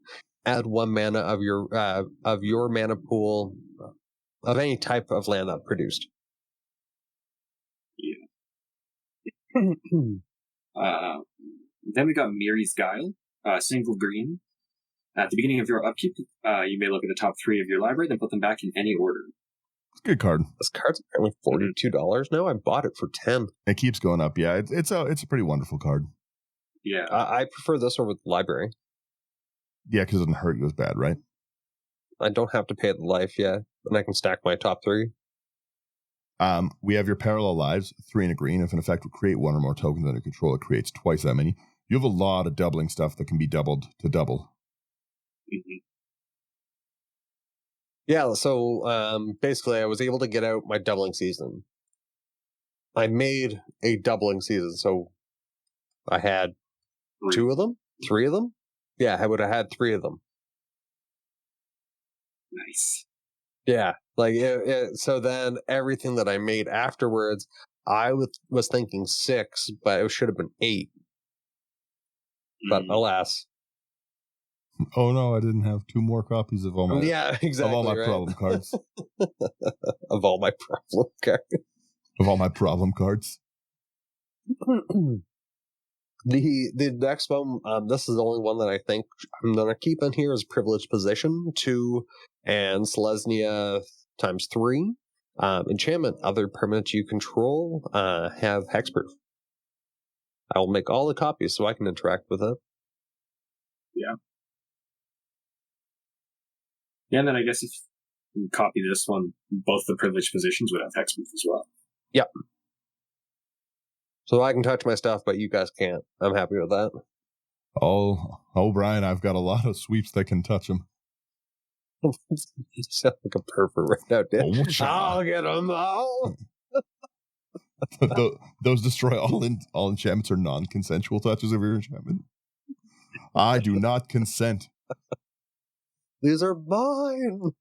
add 1 mana of your mana pool of any type of land that produced. Yeah. Then we got Miri's Guile, single green. At the beginning of your upkeep, you may look at the top 3 of your library, then put them back in any order. It's a good card. This card's apparently $42 now. I bought it for $10. It keeps going up. Yeah, it's a pretty wonderful card. Yeah. I prefer this over the library. Yeah, because it doesn't hurt you as bad, right? I don't have to pay the life, and I can stack my top 3. We have your Parallel Lives, 3 and a green. If an effect would create 1 or more tokens under control, it creates twice that many. You have a lot of doubling stuff that can be doubled to double. Mm-hmm. Yeah, so basically I was able to get out my doubling season. I made a doubling season, so I had 2 of them? 3 of them? Yeah, I would have had 3 of them. Nice. Yeah, like so then everything that I made afterwards, I was thinking 6, but it should have been 8. But alas. Oh no, I didn't have 2 more copies of all my exactly, of all my problem cards. Of all my problem cards. Of all my problem cards. The next one, this is the only one that I think I'm gonna keep in here, is Privileged Position 2 and Selesnya ×3. Enchantment, other permanents you control have hexproof. I will make all the copies so I can interact with it. Yeah. Yeah, and then I guess if you copy this one, both the Privileged Positions would have hexproof as well. Yep. So I can touch my stuff, but you guys can't. I'm happy with that. Oh, Brian, I've got a lot of sweeps that can touch them. You sound like a pervert right now, dude. Oh, I'll get them all. Those destroy all enchantments or non-consensual touches of your enchantment. I do not consent. These are mine.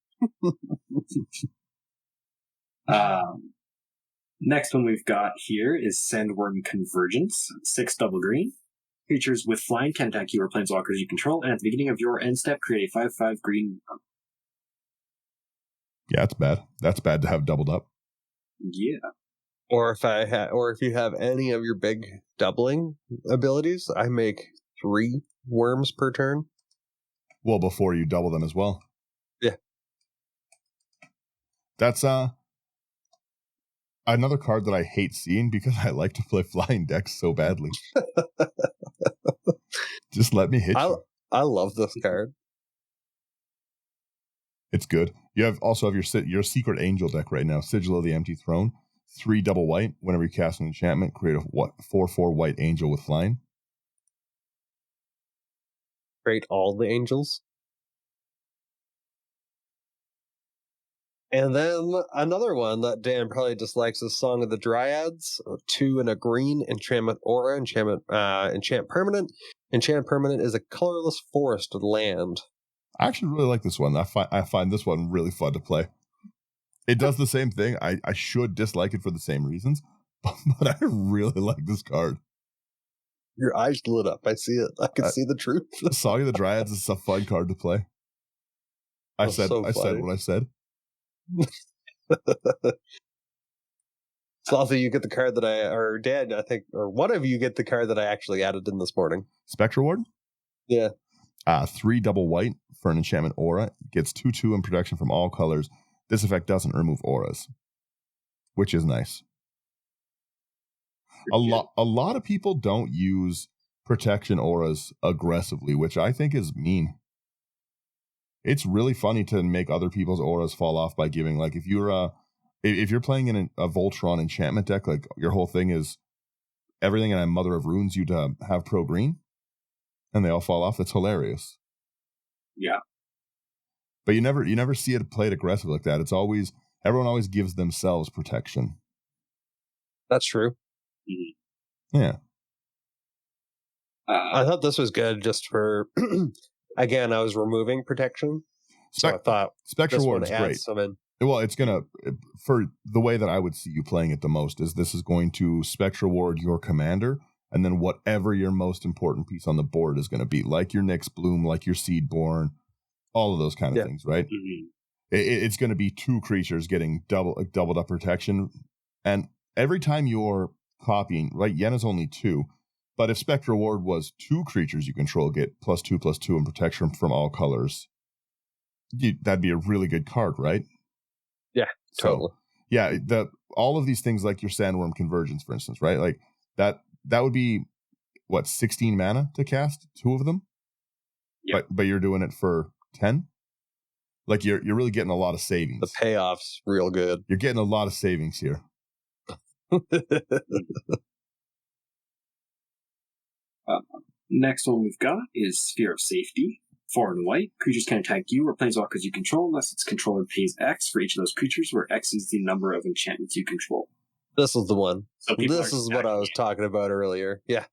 Next one we've got here is Sandworm Convergence, 6 double green. Creatures with flying can attack you or planeswalkers you control, and at the beginning of your end step, create a 5/5 green. Yeah, that's bad. That's bad to have doubled up. Yeah. Or if you have any of your big doubling abilities, I make 3 worms per turn. Well, before you double them as well. Yeah. That's another card that I hate seeing because I like to play flying decks so badly. Just let me hit you. I love this card. It's good. You also have your Secret Angel deck right now. Sigil of the Empty Throne. 3 double white. Whenever you cast an enchantment, create a 4/4 white angel with flying. Create all the angels. And then another one that Dan probably dislikes is Song of the Dryads. 2 and a green, enchantment aura, enchant permanent. Enchant permanent is a colorless forest land. I actually really like this one. I find this one really fun to play. It does the same thing. I should dislike it for the same reasons, but I really like this card. Your eyes lit up. I see it. I can see the truth. Song of the Dryads is a fun card to play. I said what I said. So also you get the card that Dan, I think, or one of you get the card that I actually added in this morning. Spectre Ward? Yeah. 3 double white for an enchantment aura. Gets 2/2 and protection from all colors. This effect doesn't remove auras, which is nice. A lot of people don't use protection auras aggressively, which I think is mean. It's really funny to make other people's auras fall off by giving, like, if you're playing in a Voltron enchantment deck, like your whole thing is everything, and I Mother of Runes you to have pro green, and they all fall off. That's hilarious. Yeah. But you never see it played aggressive like that. It's always everyone always gives themselves protection. That's true. Mm-hmm. Yeah. I thought this was good just for, again, I was removing protection. So I thought Spectral Ward's great. Some in. Well, it's going to, for the way that I would see you playing it the most, is this is going to Spectral Ward your commander, and then whatever your most important piece on the board is going to be, like your Nyx Bloom, like your Seedborn, all of those kind of things, right? Mm-hmm. It's going to be 2 creatures getting doubled up protection, and every time you're copying, right, Yenna's only 2, but if Spectral Ward was 2 creatures you control get +2/+2 and protection from all colors, that'd be a really good card, right? Yeah, totally. So, yeah, all of these things like your Sandworm Convergence, for instance, right? Like that would be, 16 mana to cast 2 of them? Yep. But you're doing it for 10? Like you're really getting a lot of savings. The payoff's real good. You're getting a lot of savings here. Next one we've got is Sphere of Safety. 4 and white. Creatures can attack you or planeswalkers you control unless its controller pays X for each of those creatures, where X is the number of enchantments you control. This is the one. So this is what I was talking about earlier. Yeah.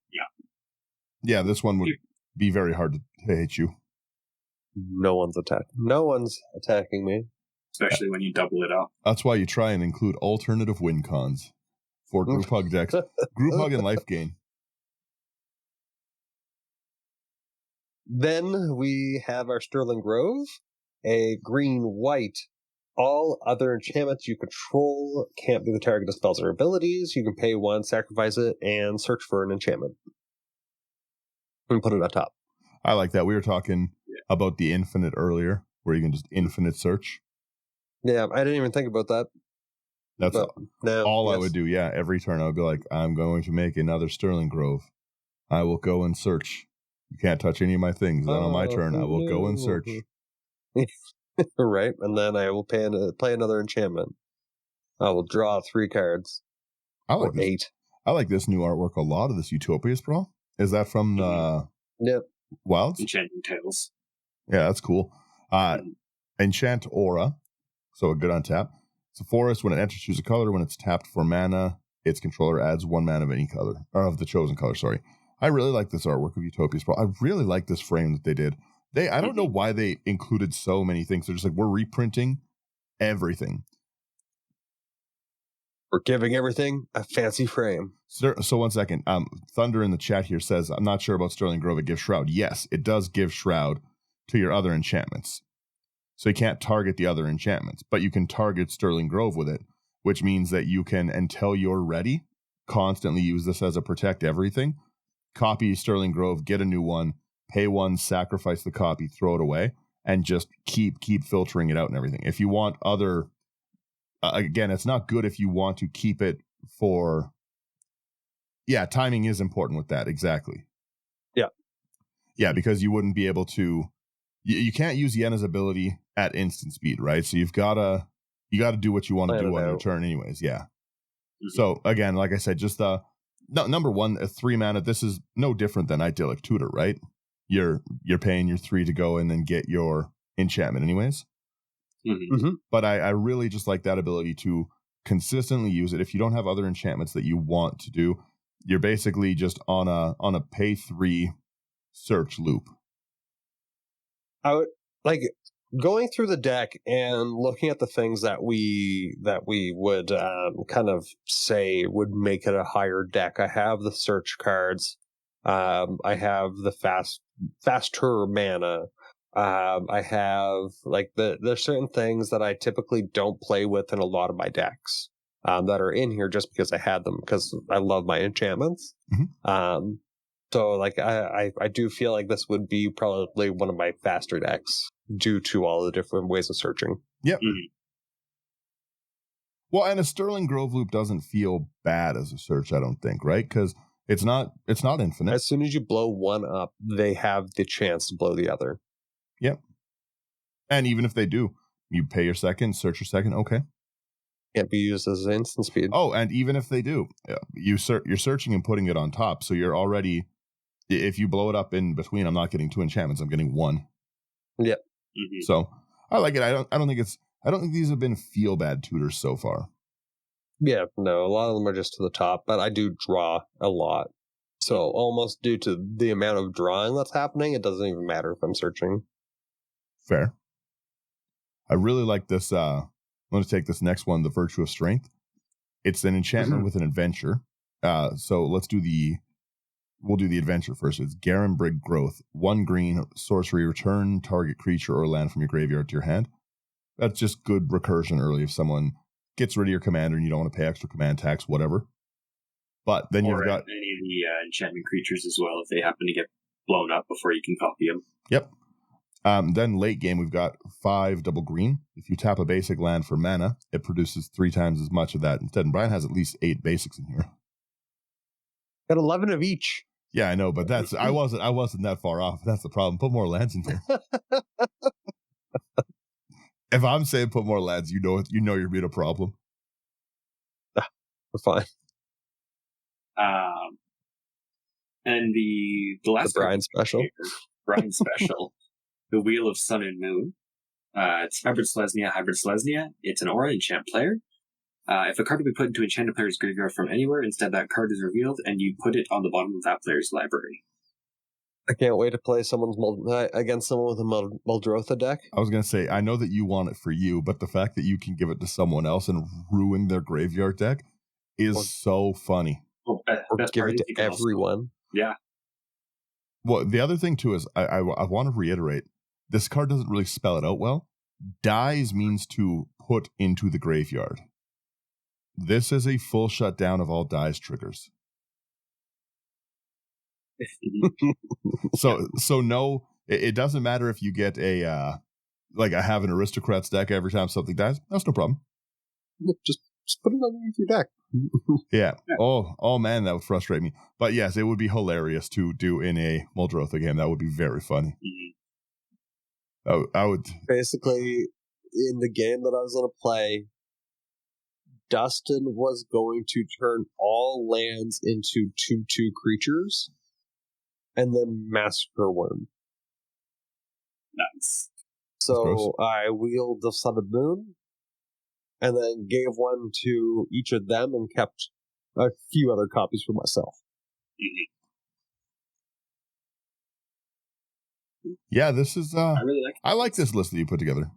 Yeah, this one would be very hard to hit you. No one's attacking me. Especially when you double it up. That's why you try and include alternative win cons for group hug decks. Group hug and life gain. Then we have our Sterling Grove, a green-white. All other enchantments you control can't be the target of spells or abilities. You can pay 1, sacrifice it, and search for an enchantment. And put it on top. I like that. We were talking about the infinite earlier, where you can just infinite search. Yeah, I didn't even think about that. That's all I would do. Yeah, every turn I would be like, I'm going to make another Sterling Grove. I will go and search. You can't touch any of my things. Then on my turn, I will go and search. Right, and then I will play another enchantment. I will draw 3 cards. I like or 8. I like this new artwork a lot of this Utopia Sprawl. Is that from Wilds? Enchanting Tales. Yeah, that's cool. Enchant Aura. So a good untap. It's a forest. When it enters, choose a color. When it's tapped for mana, its controller adds 1 mana of any color. Or of the chosen color, sorry. I really like this artwork of Utopia Sprawl. I really like this frame that they did. I don't know why they included so many things. They're just like, we're reprinting everything. We're giving everything a fancy frame. So 1 second. Thunder in the chat here says, I'm not sure about Sterling Grove. It gives Shroud. Yes, it does give Shroud to your other enchantments. So you can't target the other enchantments, but you can target Sterling Grove with it, which means that you can, until you're ready, constantly use this as a protect everything. Copy Sterling Grove, get a new one, pay 1, sacrifice the copy, throw it away, and just keep filtering it out and everything. If you want other, again, it's not good if you want to keep it for, timing is important with that, exactly. Yeah, because you wouldn't be able to, you can't use Yenna's ability at instant speed, right? So you got to do what you want to do on your turn anyways, yeah. Mm-hmm. So again, like I said, just number 1, 3 mana. This is no different than Idyllic Tutor, right? You're paying your 3 to go and then get your enchantment anyways. Mm-hmm. But I really just like that ability to consistently use it. If you don't have other enchantments that you want to do, you're basically just on a pay 3 search loop. I would like going through the deck and looking at the things that we would kind of say would make it a higher deck. I have the search cards. I have the faster mana. I have there's certain things that I typically don't play with in a lot of my decks that are in here just because I had them because I love my enchantments. Mm-hmm. So I do feel like this would be probably one of my faster decks due to all the different ways of searching. Yep. Mm-hmm. Well, and a Sterling Grove loop doesn't feel bad as a search, I don't think, right? Because it's not infinite. As soon as you blow one up, they have the chance to blow the other. Yep. And even if they do, you pay your second, search your second, okay. Can't be used as an instant speed. Oh, and even if they do, you're searching and putting it on top, so you're already, if you blow it up in between, I'm not getting 2 enchantments, I'm getting 1. Yep. Mm-hmm. So I like it. I don't think these have been feel bad tutors so far. Yeah, no, a lot of them are just to the top, but I do draw a lot. So almost due to the amount of drawing that's happening, it doesn't even matter if I'm searching. Fair. I really like this. I'm going to take this next one, the Virtue of Strength. It's an enchantment with an adventure. So we'll do the adventure first. It's Garenbrig Growth. 1 green, sorcery, return target creature or land from your graveyard to your hand. That's just good recursion early if someone gets rid of your commander and you don't want to pay extra command tax, whatever. But then you've got any of the enchantment creatures as well if they happen to get blown up before you can copy them. Yep. Then late game, we've got 5 double green. If you tap a basic land for mana, it produces 3 times as much of that instead. And Brian has at least 8 basics in here. Got 11 of each. Yeah, I know, but I wasn't that far off. That's the problem. Put more lands in here. If I'm saying put more lands, you know you're being a problem. We're fine. And the last Brian special. Brian special. The Wheel of Sun and Moon. It's hybrid Selesnya. It's an aura enchant player. If a card can be put into enchanted player's graveyard from anywhere, instead that card is revealed, and you put it on the bottom of that player's library. I can't wait to play against someone with a Muldrotha deck. I was going to say, I know that you want it for you, but the fact that you can give it to someone else and ruin their graveyard deck is so funny. Or give it to everyone. Yeah. Well, the other thing, too, is I want to reiterate, this card doesn't really spell it out well. Dies means to put into the graveyard. This is a full shutdown of all dies triggers. So no, it doesn't matter if you get I have an aristocrats deck every time something dies. That's no problem. Just put it underneath your deck. Yeah. Oh man, that would frustrate me. But yes, it would be hilarious to do in a Muldrotha game. That would be very funny. Mm-hmm. I would basically in the game that I was going to play. Dustin was going to turn all lands into 2/2 creatures and then massacre one. Nice. So I wheeled the Sun and Moon and then gave one to each of them and kept a few other copies for myself. Mm-hmm. Yeah, this is I like this list that you put together.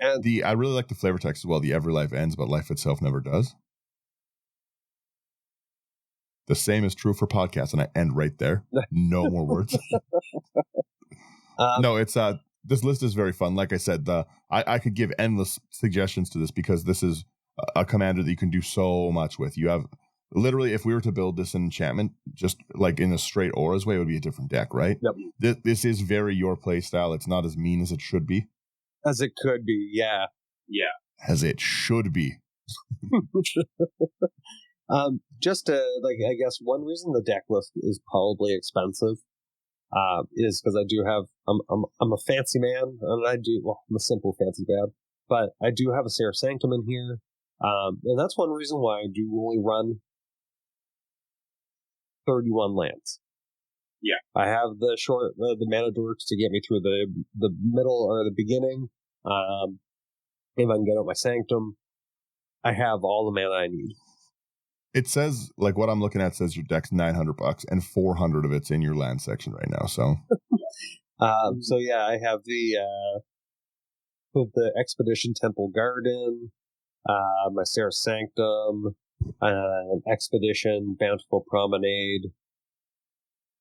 And I really like the flavor text as well. The every life ends, but life itself never does. The same is true for podcasts, and I end right there. No more words. No, it's this list is very fun. Like I said, I could give endless suggestions to this because this is a commander that you can do so much with. You have literally, if we were to build this enchantment, just like in a straight auras way, it would be a different deck, right? Yep. This is very your play style. It's not as mean as it should be. As it could be, yeah. Yeah. As it should be. Just to, I guess one reason the deck list is probably expensive is because I do have, I'm a fancy man, and I'm a simple fancy man, but I do have a Seraph Sanctum in here, and that's one reason why I do only run 31 lands. Yeah, I have the mana dorks to get me through the middle or the beginning. If I can get out my Sanctum, I have all the mana I need. It says, what I'm looking at says your deck's $900 and 400 of it's in your land section right now. So, so yeah, I have the Expedition Temple Garden, my Seraph Sanctum, Expedition Bountiful Promenade.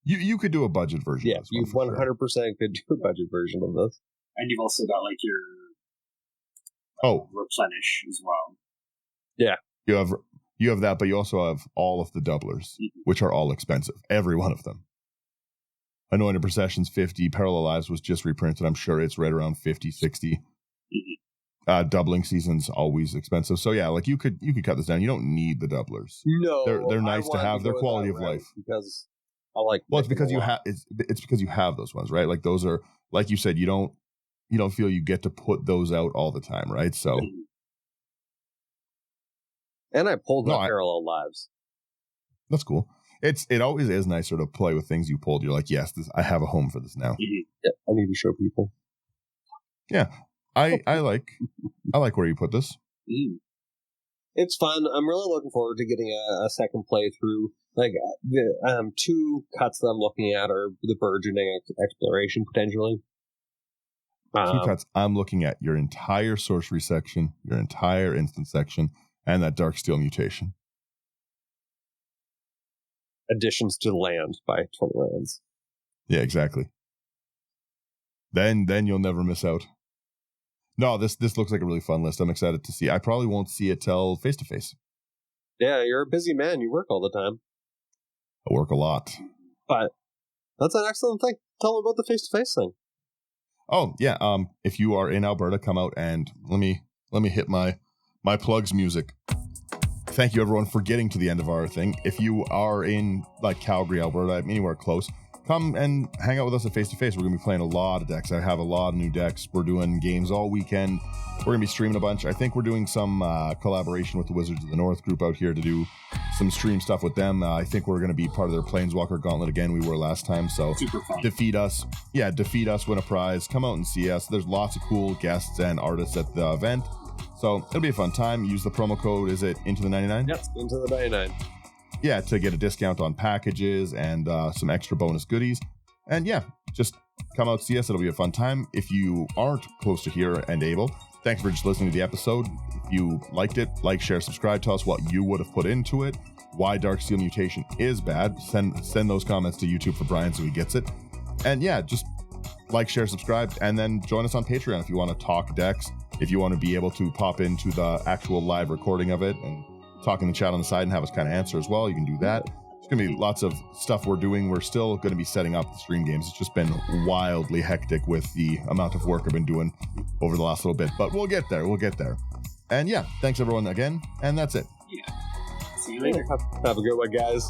You could do a budget version. Yeah, you 100% could do a budget version of this. And you've also got your replenish as well. Yeah, you have that, but you also have all of the doublers, which are all expensive. Every one of them. Anointed Processions 50, Parallel Lives was just reprinted. I'm sure it's right around 50, 60. Doubling Season's always expensive. So yeah, you could cut this down. You don't need the doublers. No, they're nice to have. They're quality of life because I like. Well, it's because you have it's because you have those ones, right? Those are, like you said, you don't feel you get to put those out all the time, right? So. And I pulled my Parallel Lives. That's cool. It always is nicer to play with things you pulled. You're like, yes, I have a home for this now. Yeah, I need to show people. Yeah. I like where you put this. It's fun. I'm really looking forward to getting a second playthrough. Like, the 2 cuts that I'm looking at are the burgeoning exploration, potentially. 2 cuts. I'm looking at your entire sorcery section, your entire instant section, and that Darksteel mutation. Additions to land by 20 lands. Yeah, exactly. Then you'll never miss out. No, this looks like a really fun list. I'm excited to see. I probably won't see it till face-to-face. Yeah, you're a busy man. You work all the time. I work a lot. But that's an excellent thing. Tell them about the face-to-face thing. Oh, yeah. If you are in Alberta, come out and let me hit my plugs music. Thank you, everyone, for getting to the end of our thing. If you are in, like, Calgary, Alberta, anywhere close, come and hang out with us at face-to-face. We're going to be playing a lot of decks. I have a lot of new decks. We're doing games all weekend. We're going to be streaming a bunch. I think we're doing some collaboration with the Wizards of the North group out here to do some stream stuff with them. I think we're going to be part of their Planeswalker Gauntlet again. We were last time, so super fun. Defeat us, win a prize. Come out and see us. There's lots of cool guests and artists at the event, so it'll be a fun time. Use the promo code, is it Into the 99? Yep, Into the 99. Yeah, to get a discount on packages and some extra bonus goodies. And yeah, just come out, see us. It'll be a fun time. If you aren't close to here and able, thanks for just listening to the episode. If you liked it, like, share, subscribe. Tell us what you would have put into it, why Darksteel Mutation is bad. Send those comments to YouTube for Brian so he gets it. And yeah, just like, share, subscribe, and then join us on Patreon if you want to talk decks, if you want to be able to pop into the actual live recording of it and talk in the chat on the side and have us kind of answer as well. You can do that. There's going to be lots of stuff we're doing. We're still going to be setting up the stream games. It's just been wildly hectic with the amount of work I've been doing over the last little bit, but we'll get there. And yeah, thanks everyone again. And that's it. Yeah. See you later. Have a good one, guys.